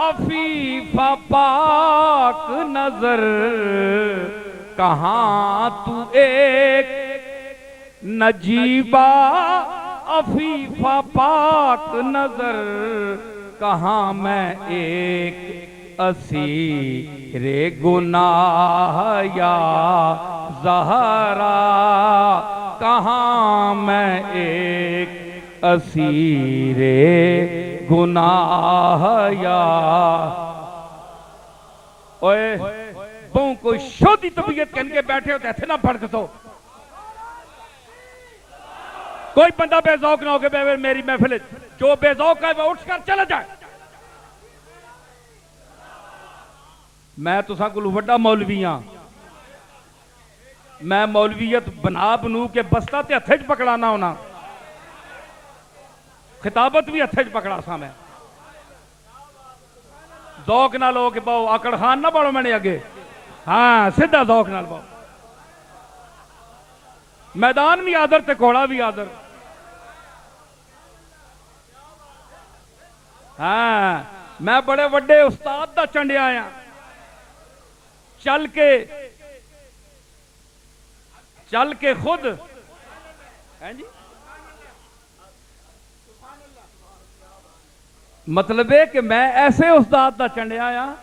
अफीफा पाक नजर, कहाँ तू एक नजीबा अफीफा पाक नजर, कहाँ मैं एक असीरे गुनाह या ज़हरा, कहाँ मैं एक असीरे गुनाह या। ओए बहु को शोधी तबीयत कह के बैठे हो तो ऐसे ना भड़क दो। कोई बंदा बेजौक ना हो के मेरी महफिल, जो बेजौक है वह उठकर चला जाए। मैं तुसा कोल वड्डा मौलवी हाँ, मैं मौलवीयत बना बनू के बस्ता ते हथे च पकड़ाना होना, खिताबत भी हथे च पकड़ा सा मैं। जौक नाल हो के पाओ, आकड़ खान ना पढ़ो मैंने अगे, हाँ सीधा जौक नाल पाओ। मैदान भी आदर ते घोड़ा भी आदर। हाँ मैं बड़े वड्डे उस्ताद दा चंडिया आया, चल के खुद हैं जी, मतलब है कि मैं ऐसे उस्ताद दा चंडिया आया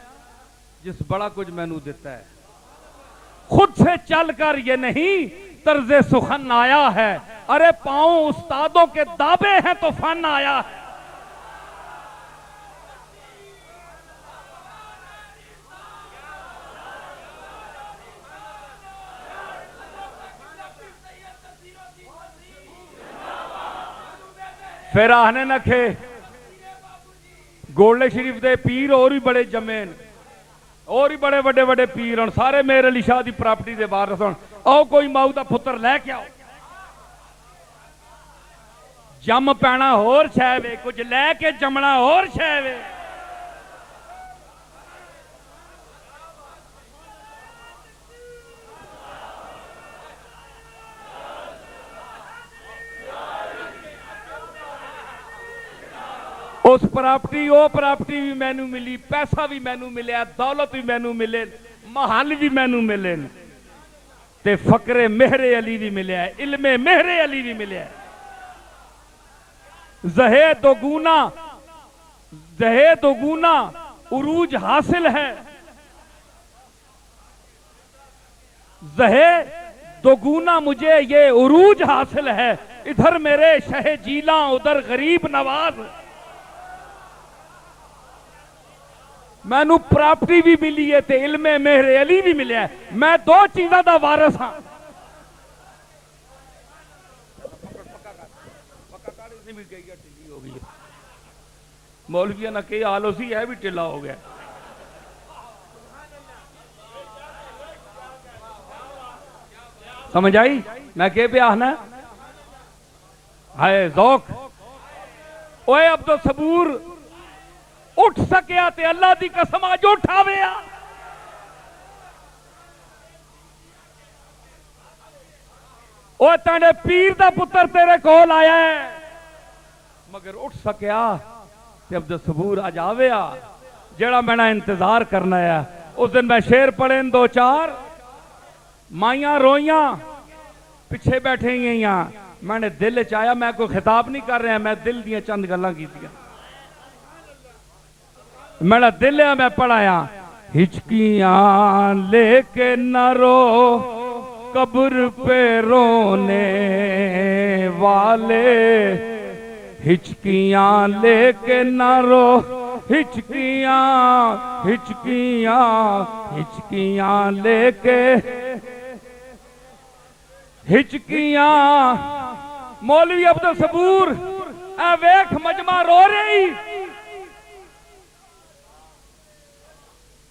जिस बड़ा कुछ मैनू देता है। खुद से चलकर ये नहीं तर्जे सुखन आया है, अरे पाऊं उस्तादों के दावे हैं तो फन आया है। फिर आने नखे गोल्डे शरीफ दे पीर और भी बड़े जमेन, और भी बड़े बड़े बड़े पीर हन, सारे मेरे अली शाह की प्रॉपर्टी के वारिस हन। आओ कोई माऊ का पुत्र लैके आओ, जम पैना होर शै वे, कुछ लैके जमना होर शै वे। उस प्रॉपर्टी वो प्रॉपर्टी भी मैनू मिली, पैसा भी मैनू मिले, दौलत भी मैनू मिले, महल भी मैनू मिले, ते फकरे मेहरे अली भी मिले, इल्मे मेहरे अली भी मिले। जहे दोगुना उरूज हासिल है, जहे दोगुना मुझे ये उरूज हासिल है। इधर मेरे शह जीला उधर गरीब नवाज। मैनू प्रॉपर्टी भी मिली है ते इल्मे मेहरे अली भी मिले है। मैं दो चीज़ों का वारस हाँ। मौलविया ना के हाल उसी है भी टिला हो गया। समझ आई मैं के पे आना हाय जौक। ओए अब्दुल सबूर उठ सकिया ते अल्लाह दी कसम अज उठावे। ओए तेरे पीर दा पुत्र तेरे कोल आया है मगर उठ सकिया ते अब्दुल सबूर अज आवे। जेड़ा मैंने इंतजार करना है। उस दिन मैं शेर पढ़े दो चार माइया रोइया पिछे बैठे ही मैंने दिल च आया। मैं कोई खिताब नहीं कर रहा, मैं दिल दियां चंद गल्लां कीतियां। मेरा दिल है मैं पढ़ाया। हिचकियां लेके न रो कब्र पे रोने वाले, हिचकियां लेके न रो, हिचकियां हिचकियां हिचकियां लेके, हिचकियां। मौलवी अब्दुल सबूर ए वेख मजमा रो रही।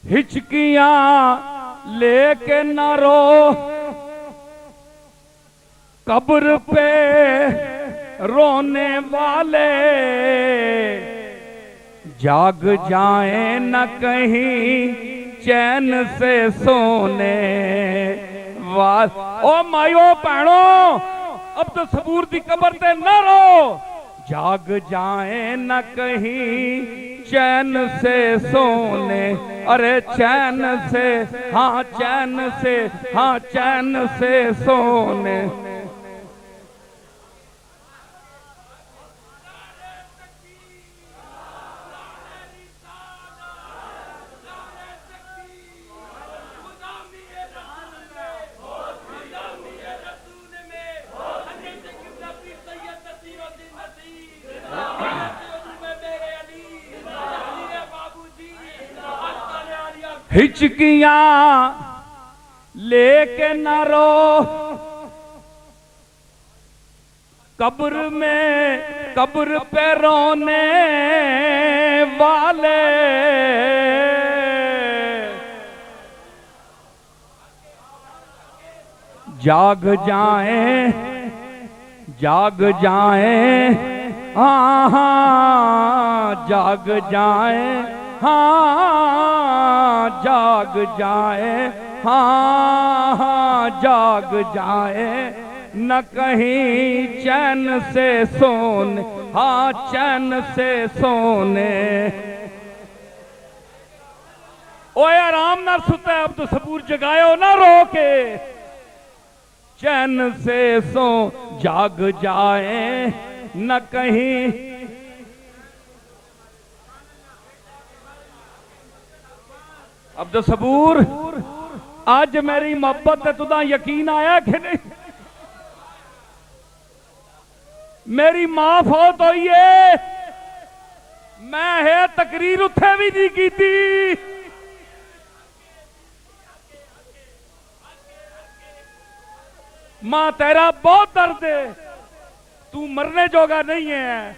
हिचकियां लेके न रो कब्र पे रोने वाले, जाग जाए न कहीं चैन से सोने वाल। ओ मायो भैनो अब्दुल सबूर दी कब्र ते न रो, जाग जाए न कहीं चैन से सोने। अरे चैन से हाँ चैन से हाँ चैन से सोने। हिचकियां लेके न रो कब्र में, कब्र पे रोने वाले, जाग जाए जाग जाए हाँ हाँ जाग जाए हाँ जाग जाए हाँ हाँ जाग जाए न कहीं चैन से सोने हाँ चैन से सोने। ओए आराम ना सुता है अब्दुल सबूर जगायो ना रो के, चैन से सो जाग जाए न कहीं। अब्दुल सबूर आज मेरी मोहब्बत है तुदा यकीन आया कि नहीं? मेरी मां फौत हुई है, मैं है तकरीर उत्थे भी नहीं की थी। मां तेरा बहुत दर्द है, तू मरने जोगा नहीं है,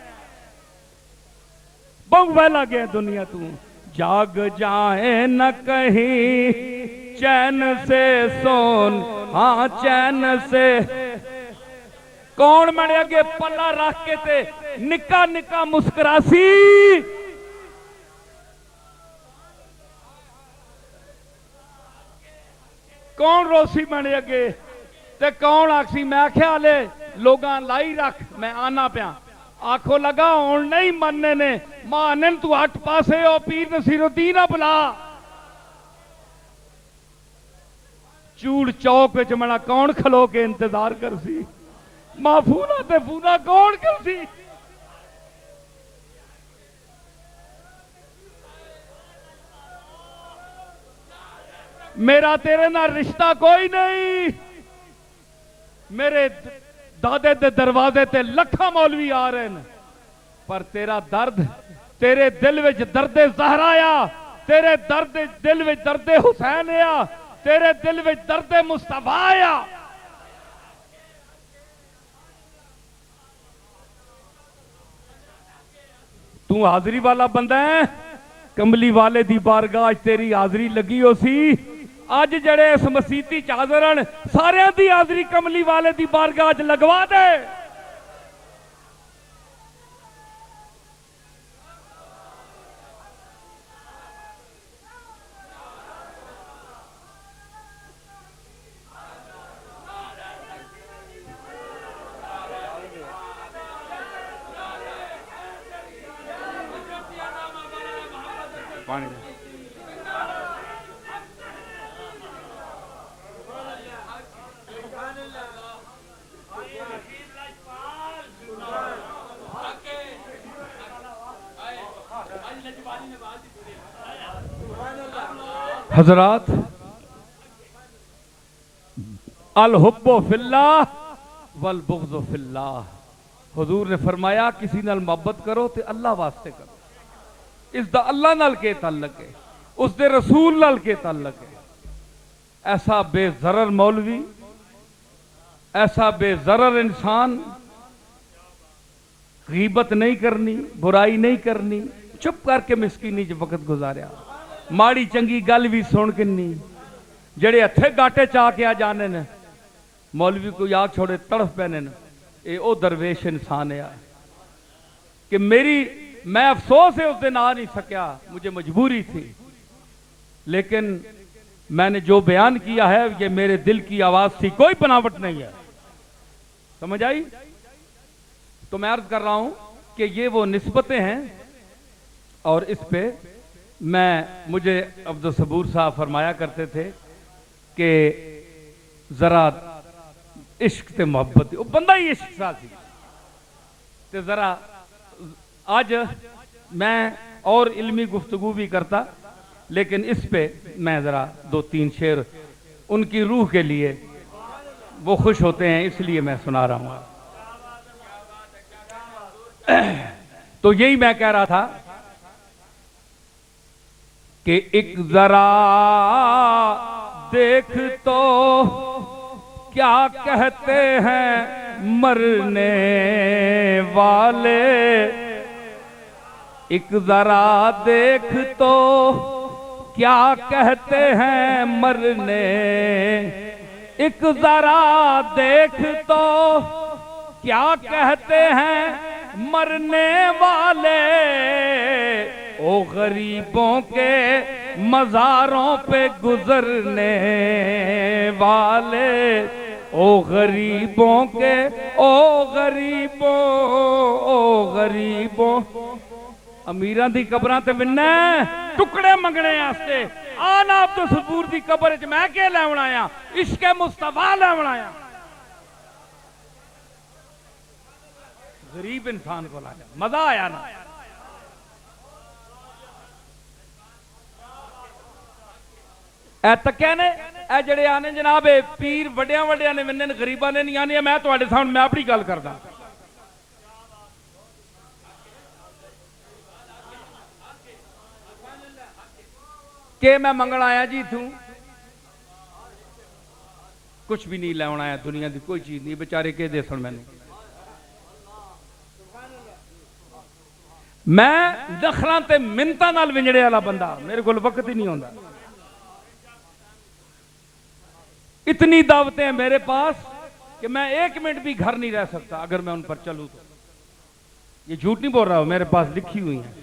बहुत वहला गया दुनिया तू। जाग जाए न कहीं चैन से सोन हाँ चैन से। कौन मेरे अगे पल्ला रख के ते निका निका मुस्कुरासी। कौन रोसी मेरे अगे ते कौन आखसी। मैं आख्या ले लोगां लाई रख मैं आना पिया। आखो लगा हूं नहीं मनने ने मानन तू अठ पासे ओ पीर नसीरुद्दीन ना बुला। चूड़ चौक विच मना कौन खलो के इंतजार कर सी। माफूना ते फूना कौन कर सी। मेरा तेरे नाल रिश्ता कोई नहीं। मेरे दादे दे दरवाजे ते लखा मौलवी आ रहे हैं, पर तेरा दर्द, तेरे दिल विच दर्दे ज़हरा आ, तेरे दर्द दिल विच दर्दे हुसैन आ, तेरे दिल विच दर्दे मुस्तफा आ। तू हाजरी वाला बंदा है, कमली वाले दी बारगाह तेरी हाजरी लगी हो सी। अज जड़े इस मसीती च हाज़र हन, सारियां दी हाजरी कमली वाले दी बारगाह च लगवा दे। पानी हजरात, अल हुब्बो फिल्लाह वल बुग़्ज़ु फिल्लाह। हुजूर ने फरमाया किसी नाल मोहब्बत करो तो अल्लाह वास्ते करो। इसदा अल्लाह नाल के ताल्लुक है, उसके रसूल नाल के ताल्लुक है। ऐसा बेजरर मौलवी, ऐसा बेजरर इंसान, गीबत नहीं करनी, बुराई नहीं करनी, चुप करके मिसकीनी च वक्त गुजारिया। माड़ी चंगी गल भी सुन के नहीं, जेड़े हथे गाटे चा के आ जाने ने, मौलवी को याद छोड़े तड़फ पैने ने, ये ओ दरवेश इंसान है कि मैं अफसोस है उस दिन आ नहीं सकिया, मुझे मजबूरी थी, लेकिन मैंने जो बयान किया है ये मेरे दिल की आवाज थी, कोई बनावट नहीं है। समझ आई? तो मैं अर्ज कर रहा हूं कि ये वो निस्बतें हैं, और इस पे मुझे अब्दुल सबूर साहब फरमाया करते थे कि जरा इश्क ते मोहब्बत, वो बंदा ही इश्क सा सी ते जरा आज मैं और इल्मी गुफ्तगू भी करता, लेकिन इस पे मैं जरा 2-3 शेर उनकी रूह के लिए, वो खुश होते हैं इसलिए मैं सुना रहा हूं। तो यही मैं कह रहा था कि एक जरा देख तो क्या कहते हैं मरने वाले, एक जरा देख तो क्या कहते हैं मरने, एक जरा देख तो क्या कहते हैं मरने वाले, ओ गरीबों के मज़ारों पे गुजरने वाले, ओ गरीबों के, ओ गरीबों, ओ गरीबों। अमीरां दी कबरां ते मिलना टुकड़े मंगने आस्ते, आना अब्दुल सबूर दी कबर च मैं के लैण आया, इश्के मुस्तफा लैण आया। गरीब इंसान को लाया, मजा आया ना? ए तक्या ने ए जड़े आने जनाब पीर वड्डिया वड्डिया ने मिलने, गरीबा ने नहीं आने। मैं तुहाडे सामने मैं अपनी गल करदा कि मैं मंगण आया जी, इथों कुछ भी नहीं लैण आया, दुनिया की कोई चीज नहीं। बेचारे के दे सुन मैनू, मैं दखलां ते मिन्नतां नाल विंजड़े वाला बंदा, मेरे को वक्त ही नहीं होता। इतनी दावतें हैं मेरे पास कि मैं 1 मिनट भी घर नहीं रह सकता अगर मैं उन पर चलूं तो। ये झूठ नहीं बोल रहा हूं, मेरे पास लिखी हुई है।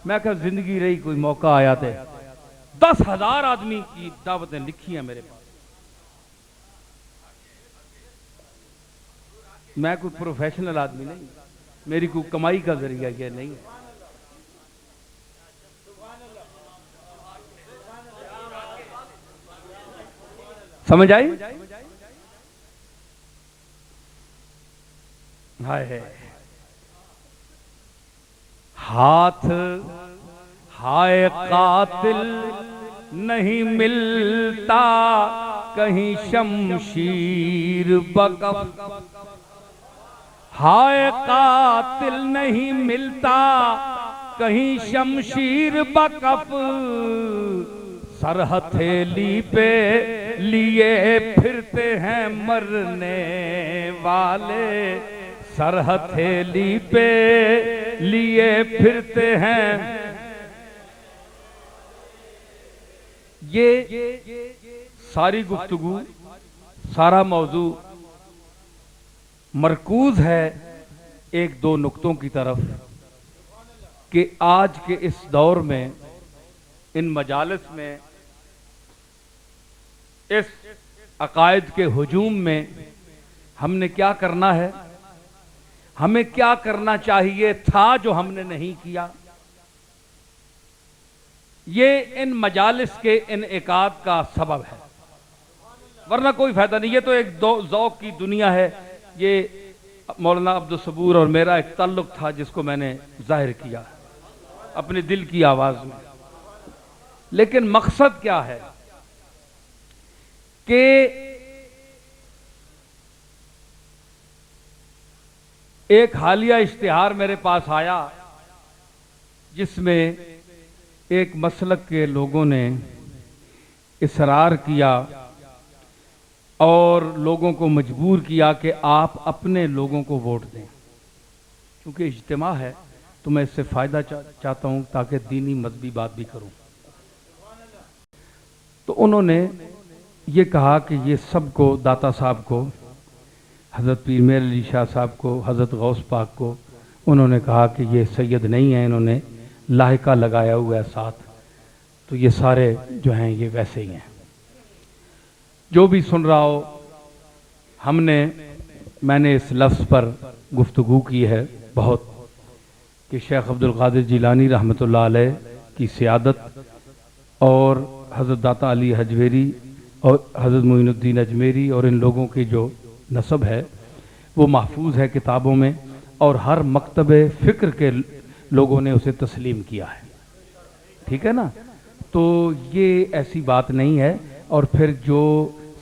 मैं कहा जिंदगी रही, कोई मौका आया तो 10,000 आदमी की दावतें लिखी हैं मेरे पास। मैं कोई प्रोफेशनल आदमी नहीं, मेरी कोई कमाई का जरिया यह नहीं है। समझ आई? हाय है हाथ हाय कातिल नहीं मिलता कहीं शमशीर बकफ, हाय कातिल नहीं मिलता कहीं शमशीर बकफ, सर हथेली पे लिए फिरते हैं मरने वाले, सर हथेली पे लिए फिरते हैं। ये सारी गुफ्तगू, सारा मौजू मरकूज है एक दो नुक्तों की तरफ कि आज के इस दौर में, इन मजालिस में, इस अकायद के हुजूम में हमने क्या करना है, हमें क्या करना चाहिए था जो हमने नहीं किया। ये इन मजालिस के इनेकाद का सबब है, वरना कोई फायदा नहीं। ये तो एक दो ज़ौक़ की दुनिया है। ये मौलाना अब्दुल सबूर और मेरा एक ताल्लुक था जिसको मैंने जाहिर किया अपने दिल की आवाज में। लेकिन मकसद क्या है कि एक हालिया इश्तिहार मेरे पास आया जिसमें एक मसलक के लोगों ने इसरार किया और लोगों को मजबूर किया कि आप अपने लोगों को वोट दें। क्योंकि इज्तिमा है तो मैं इससे फ़ायदा चाहता हूं ताकि दीनी मजहबी बात भी करूं। तो उन्होंने ये कहा कि ये सबको, दाता साहब को, हज़रत पीर मेर अली शाह साहब को, हज़रत गौस पाक को, उन्होंने कहा कि ये सैयद नहीं है, इन्होंने लाहिका लगाया हुआ है साथ, तो ये सारे जो हैं ये वैसे ही हैं। जो भी सुन रहा हो, मैंने इस लफ्ज़ पर गुफ्तगू की है बहुत कि शेख अब्दुल कादिर जिलानी रहमतुल्लाह अलैह की सियादत और हज़रत दाता अली हजवेरी और हज़रत मोइनुद्दीन अजमेरी और इन लोगों की जो नसब है वो महफूज है किताबों में, और हर मकतबे फ़िक्र के लोगों ने उसे तस्लीम किया है। ठीक है ना? तो ये ऐसी बात नहीं है। और फिर जो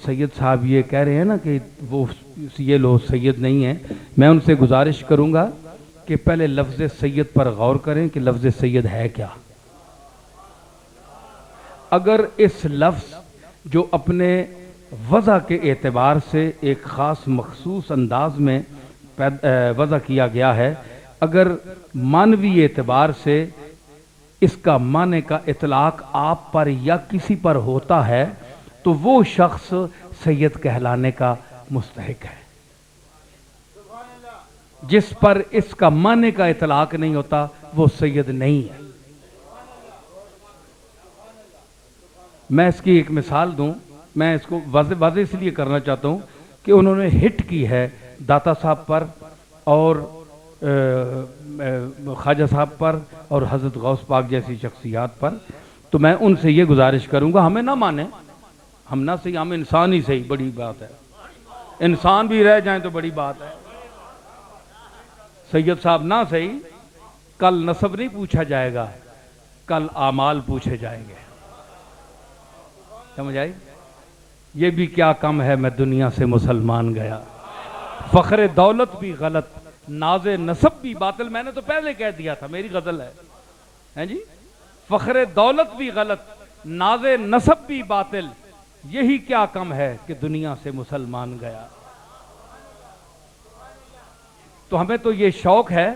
सैयद साहब ये कह रहे हैं ना कि वो ये लोग सैयद नहीं हैं, मैं उनसे गुजारिश करूंगा कि पहले लफ्ज़ सैयद पर गौर करें कि लफ्ज़ सैयद है क्या। अगर इस लफ्ज़ जो अपने वज़ा के एतबार से एक ख़ास मखसूस अंदाज में वज़ा किया गया है, अगर मानवी एतबार से इसका माने का इतलाक आप पर या किसी पर होता है तो वो शख्स सैयद कहलाने का मुस्तहिक है। जिस पर इसका माने का इतलाक नहीं होता वो सैयद नहीं है। मैं इसकी एक मिसाल दूं, मैं इसको वाज़ेह इसलिए करना चाहता हूं कि उन्होंने हिट की है दाता साहब पर और ख्वाजा साहब पर और हज़रत गौस पाक जैसी शख्सियात पर। तो मैं उनसे ये गुजारिश करूंगा, हमें ना माने, हम ना सही, हम इंसान ही सही, बड़ी बात है। इंसान भी रह जाएं तो बड़ी बात है। सैयद साहब ना सही, कल नसब नहीं पूछा जाएगा, कल आमाल पूछे जाएंगे। समझ आई? ये भी क्या कम है मैं दुनिया से मुसलमान गया, फ़ख्र दौलत भी गलत, नाज़े नसब भी बातिल। मैंने तो पहले कह दिया था, मेरी गजल है, हैं जी? फ़ख्र दौलत भी गलत, नाज़े नसब भी बातिल, यही क्या कम है कि दुनिया से मुसलमान गया। तो हमें तो ये शौक है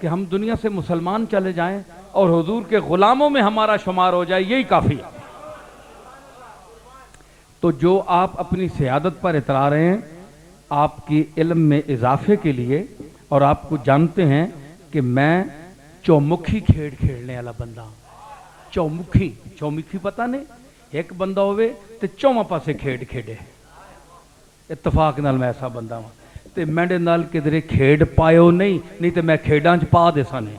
कि हम दुनिया से मुसलमान चले जाएं और हुजूर के गुलामों में हमारा शुमार हो जाए, यही काफ़ी है। तो जो आप अपनी सियादत पर इतरा रहे हैं, आपकी इल्म में इजाफे के लिए, और आपको जानते हैं कि मैं चौमुखी खेल खेलने वाला बंदा हूं। चौमुखी पता नहीं, एक बंदा होवे ते चौवां पासे खेड खेडे। इतफाक नाल मैं ऐसा बंदा हाँ, ते मेरे नाल किधरे खेड पायो नहीं तो मैं खेडां च पा दे साने।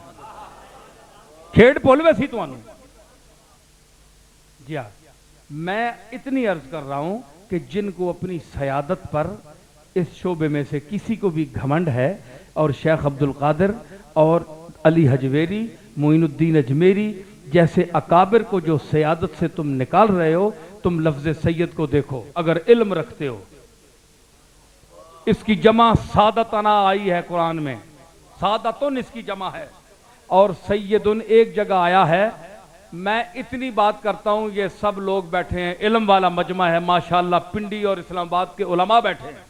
खेड भुल वैसी तुहानू जी हाँ। मैं इतनी अर्ज कर रहा हूं कि जिनको अपनी सयादत पर इस शोबे में से किसी को भी घमंड है, और शेख अब्दुल कादिर और अली हजवेरी, मोइनुद्दीन अजमेरी जैसे अकाबिर को जो सयादत से तुम निकाल रहे हो, तुम लफ्ज सैयद को देखो। अगर इल्म रखते हो, इसकी जमा सादतना आई है कुरान में, सादतुन इसकी जमा है, और सैयदुन एक जगह आया है। मैं इतनी बात करता हूं, ये सब लोग बैठे हैं, इल्म वाला मजमा है माशाअल्लाह, पिंडी और इस्लामाबाद के उलमा बैठे हैं,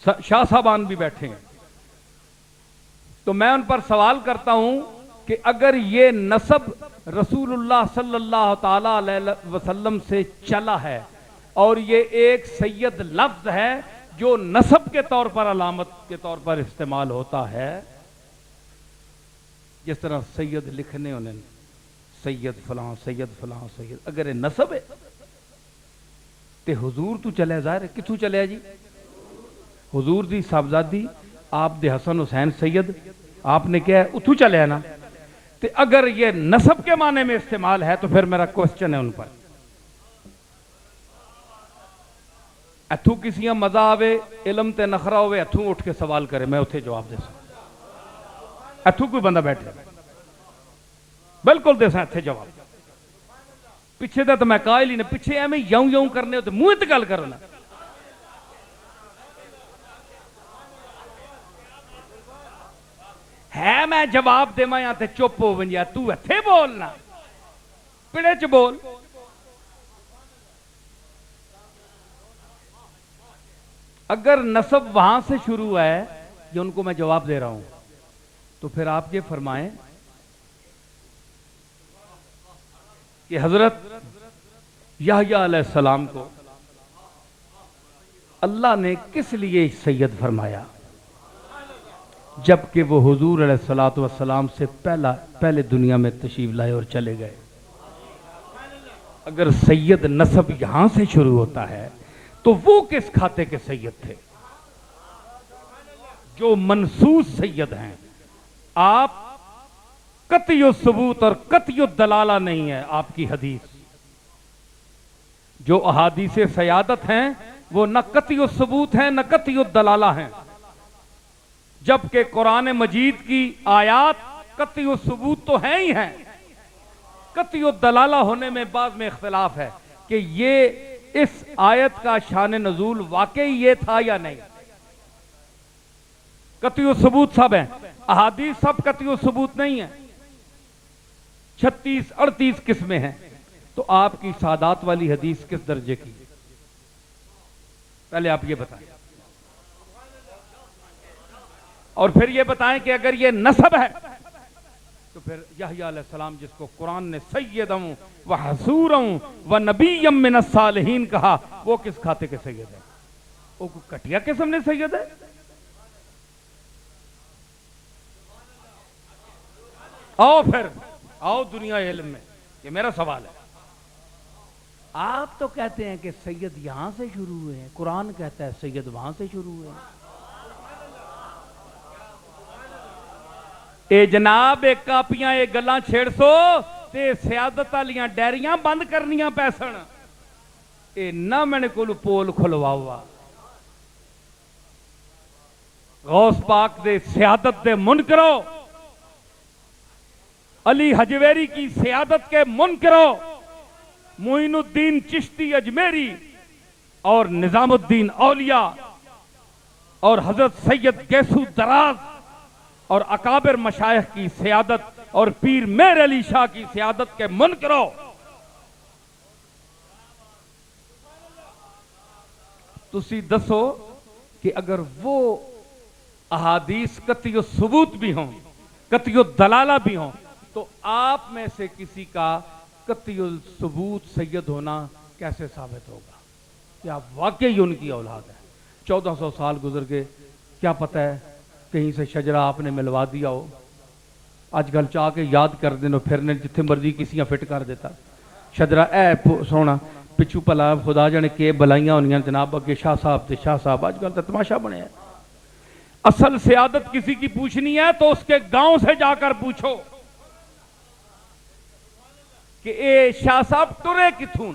शाह साहबान भी बैठे हैं। तो मैं उन पर सवाल करता हूं कि अगर ये नसब रसूलुल्लाह सल्लल्लाहु ताला अलैहि वसल्लम से चला है और ये एक सैयद लफ्ज है जो नसब के तौर पर, अलामत के तौर पर इस्तेमाल होता है, जिस तरह सैयद लिखने उन्हें सैयद फलां सैयद, अगर ये नसब है तो हुजूर तू चले ज़ाहिर किथू चले जी, हुजूर दी साहबजादी आप दे हसन हुसैन सैयद आपने क्या है उथू चले ना। तो अगर ये नसब के माने में इस्तेमाल है तो फिर मेरा क्वेश्चन है उन पर, अथू किसी मजा आवे, इलम ते नखरा होवे, अथू उठ के सवाल करे, मैं उथे जवाब दे सकूं। अथू कोई बंदा बैठे बिल्कुल दे इथे जवाब, पिछे तो मैं कायल ही ने, पिछे एवं यऊ यऊ करने हो तो मुंह ते गल करना। है मैं जवाब देवा या ते चुप हो वंजिया, तू इथे बोलना पिड़े च बोल। अगर नसब वहां से शुरू है, ये उनको मैं जवाब दे रहा हूं, तो फिर आप ये फरमाएं कि हजरत याहया अलैहिस्सलाम को अल्लाह ने किस लिए सैयद फरमाया, जबकि वो हुजूर अलैहिस्सलातु वस्सलाम से पहले दुनिया में तशरीफ लाए और चले गए। अगर सैयद नसब यहां से शुरू होता है तो वो किस खाते के सैयद थे जो मनसूस सैयद हैं। आप कतियो सबूत और कतियो दलाला नहीं है आपकी हदीस, जो अहादीस सयादत हैं वो न कतियो सबूत हैं न कतियो दलाला हैं, जबकि कुरान मजीद की आयात कतियो सबूत तो हैं ही हैं, कतियो दलाला होने में बाद में इख्तिलाफ है कि ये इस आयत का शान नजूल वाकई ये था या नहीं। कतियो सबूत सब हैं, अहादीस सब कतियो सबूत नहीं है, 36-38 किस्में हैं। तो आपकी सादात वाली हदीस किस दर्जे की, पहले आप ये बताएं, और फिर ये बताएं कि अगर ये नसब है तो फिर याहया अलैहिस्सलाम जिसको कुरान ने सैयदम व हसूरम व नबीयम मिनस सालिहीन कहा, वो किस खाते के सैयद है? वो कटिया किस्म ने सैयद है? आओ फिर आओ दुनिया इल्म में, ये मेरा सवाल है। आप तो कहते हैं कि सैयद यहां से शुरू हुए हैं, कुरान कहता है सैयद वहां से शुरू हुए हैं। ए जनाब एक कापियां एक गल्लां छेड़ सो ते सियादत वालियां डायरियां बंद करनियां पैसन, ए ना मैंने कोल पोल खुलवाओ गौस पाक दे सियादत दे मुनकरो, अली हजवेरी की सियादत के मुनकरो, मोइनुद्दीन चिश्ती अजमेरी और निजामुद्दीन औलिया और हजरत सैयद गैसू दराज और अकाबिर मशाइख की सियादत और पीर मेर अली शाह की सियादत के मुनकरो, तुसी दसो कि अगर वो अहादीस कतियो सबूत भी हों, कतियो दलाला भी हों, तो आप में से किसी का कतियो सबूत सैयद होना कैसे साबित होगा कि आप वाकई उनकी औलाद है? 1400 साल गुजर गए, क्या पता है कहीं से शजरा आपने मिलवा दिया हो, अजकल चाह के याद कर देनो फिरने जिथे मर्जी किसियां फिट कर देता शजरा ए सोना पिछू भला खुदा जाने के बलाइयां होनियां जनाब अगे शाह साहब ते शाह साहब, अजकल तो तमाशा बने। असल सियादत किसी की पूछनी है तो उसके गांव से जाकर पूछो कि ए शाह साहब टुरे किथूं,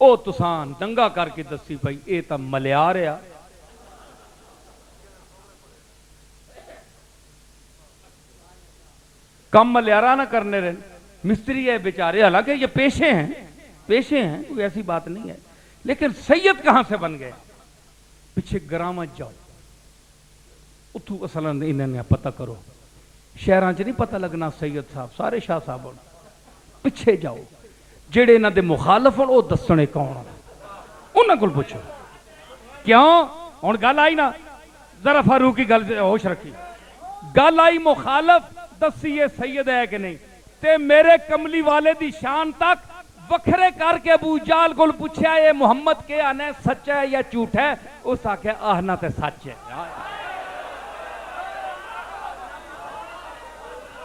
ओ तुसान दंगा करके दसी भाई ए तो मलियार आ। कम मलियारा ना करने रहे, मिस्त्री है बेचारे, हालांकि ये पेशे हैं, पेशे हैं, कोई ऐसी बात नहीं है। लेकिन सैयद कहां से बन गए? पिछे ग्राम जाओ, उतू असल इन्होंने पता करो। शहर च नहीं पता लगना सैयद साहब, सारे शाह साहब हो। पिछे जाओ, जेड़े इन्हों के मुखालफ हो दसने कौन, उन्होंने को पूछो। क्यों हुण गल आई ना, जरा फारूक की गल होश रखी, गल आई मुखालफ दसी ये सैयद है कि नहीं, ते मेरे कमली वाले दी शान तक वखरे करके अबू जाल को पूछा ये मुहम्मद के आने सच है या झूठ है, उस आख्या आहना ते सच है।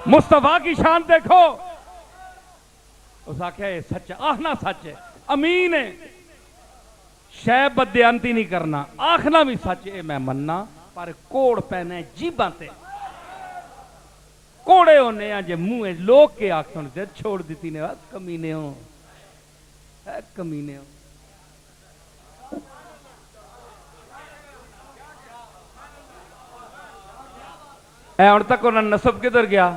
मुस्तफा की शान देखो, उस आख्या ये सच है, आहना सच है, अमीन है, शह बदयांती नहीं करना, आखना भी सच है मैं मनना, पर कोड़ पैने जीबां ते कोड़े होने जे मुंह लोग के आखन से छोड़ दी ने, कमीने हो, कमीने हो। हुण तक उन्होंने नसब किधर गया?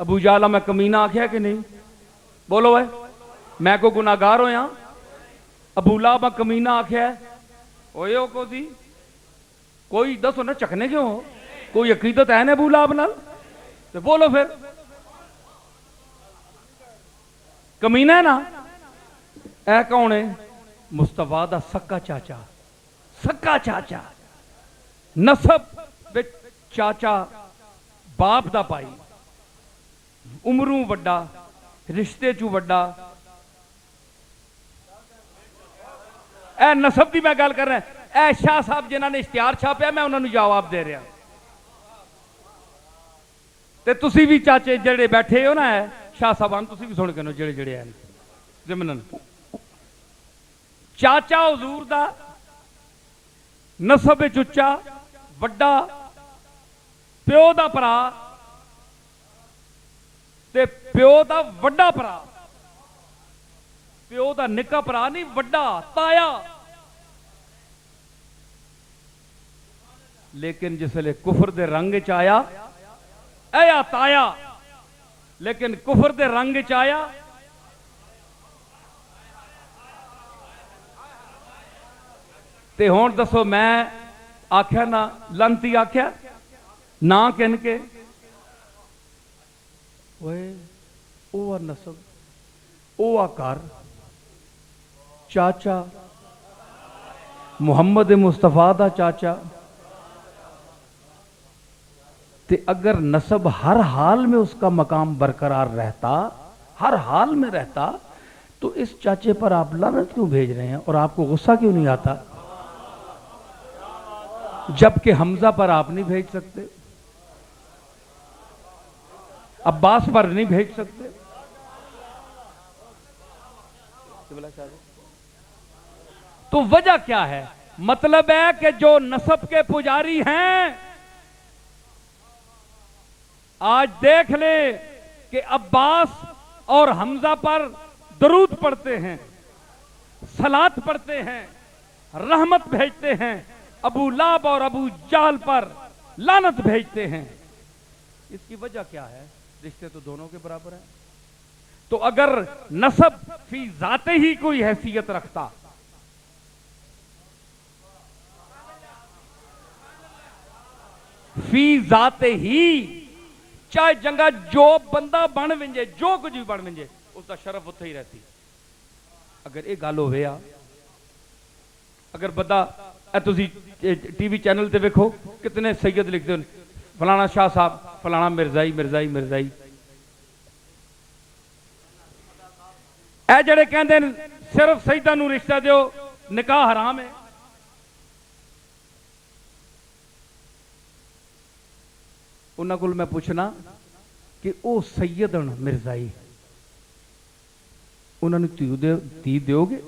अबू जाला मैं कमीना आख्या कि नहीं? बोलो भाई, मैं को गुनाहगार होया? अबूला मैं कमीना आख्या हो को दी? कोई दसो ना, चखने क्यों हो? कोई अकीदत है ना अबूलाब नाल? तो बोलो फिर, कमीना है ना? ऐ कौन है? मुस्तफा दा सक्का चाचा, सक्का चाचा, नसब विच चाचा, बाप दा भाई, उमरू वड्डा, रिश्ते चू वड्डा। ए नसब की मैं गल कर रहा, ए शाह साहब जिन्होंने इश्तिहार छापया, मैं उन्होंने जवाब दे रहा। ते तुसी भी चाचे जेड़े बैठे हो ना है शाह साहबान, तुसी भी सुन के नो जेड़े जेड़े हैं जिमनन, चाचा हुजूर दा नसब विच उच्चा वड्डा, प्यो दा भरा ते प्यो दा वड्डा भरा, प्यो दा निक्का भरा नहीं, वड्डा ताया। लेकिन जिसले कुफर दे रंग च आया, आया ताया, लेकिन कुफर दे रंग च आया, ते हुण दसो मैं आख्या ना लंती आख्या ना किन के ओ नसब, ओ घर, चाचा मुहम्मद मुस्तफा दा चाचा। ते अगर नसब हर हाल में उसका मकाम बरकरार रहता, हर हाल में रहता, तो इस चाचे पर आप लानत क्यों भेज रहे हैं और आपको गुस्सा क्यों नहीं आता? जबकि हमजा पर आप नहीं भेज सकते, अब्बास पर नहीं भेज सकते। तो वजह क्या है? मतलब है कि जो नसब के पुजारी हैं, आज देख ले कि अब्बास और हमजा पर दरूद पढ़ते हैं, सलात पढ़ते हैं, रहमत भेजते हैं, अबू लाब और अबू जाल पर लानत भेजते हैं। इसकी वजह क्या है? रिश्ते तो दोनों के बराबर हैं। तो अगर नसब फी जाते ही कोई हैसियत रखता, फी जाते ही, चाहे जंगा जो बंदा बन विंजे, जो कुछ भी बन विंजे, उसका शरफ उत्थे ही रहती। अगर ये गल होवे, अगर बंदा तुसी टीवी चैनल ते वेखो कितने सैयद लिखते हैं, फलाना शाह साहब, फलाना मिर्जाई मिर्जाई मिर्जाई। ए जड़े कहते हैं सिर्फ सैयदां नूं रिश्ता दिओ, निकाह हराम है। उन्हां कोल मैं पूछना कि वो सैयदन मिर्जाई, उन्होंने धी दोगे?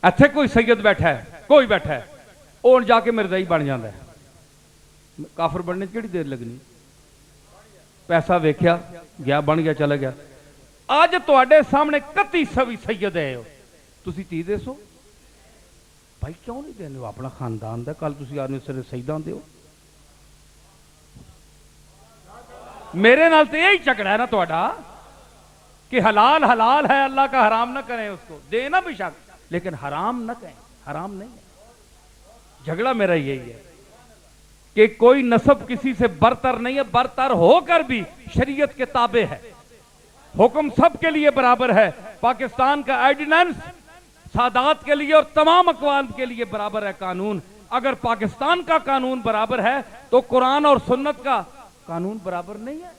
इत्थे कोई सैयद बैठा है, कोई बैठा है, और जाके मिर्जाई बन जाता है। काफर बनने की देर लगनी, पैसा वेख्या गया, बन गया, चला गया। अज तुहाडे सामने 31 सैयद है, तुसी धी दसो भाई क्यों नहीं देने? अपना खानदान का, कल तुसी आने सिरे सैयदां दिओ। मेरे नाल तो यही झगड़ा है ना थोड़ा कि हलाल हलाल है, अल्लाह का हराम ना करें, उसको देना भी शक, लेकिन हराम ना कहें, हराम नहीं है। झगड़ा मेरा यही है कि कोई नस्ब किसी से बरतर नहीं है, बरतर होकर भी शरीयत के ताबे है, हुक्म सबके लिए बराबर है। पाकिस्तान का ऑर्डिनेंस सादात के लिए और तमाम अकवाम के लिए बराबर है कानून। अगर पाकिस्तान का कानून बराबर है तो कुरान और सुन्नत का कानून बराबर नहीं है।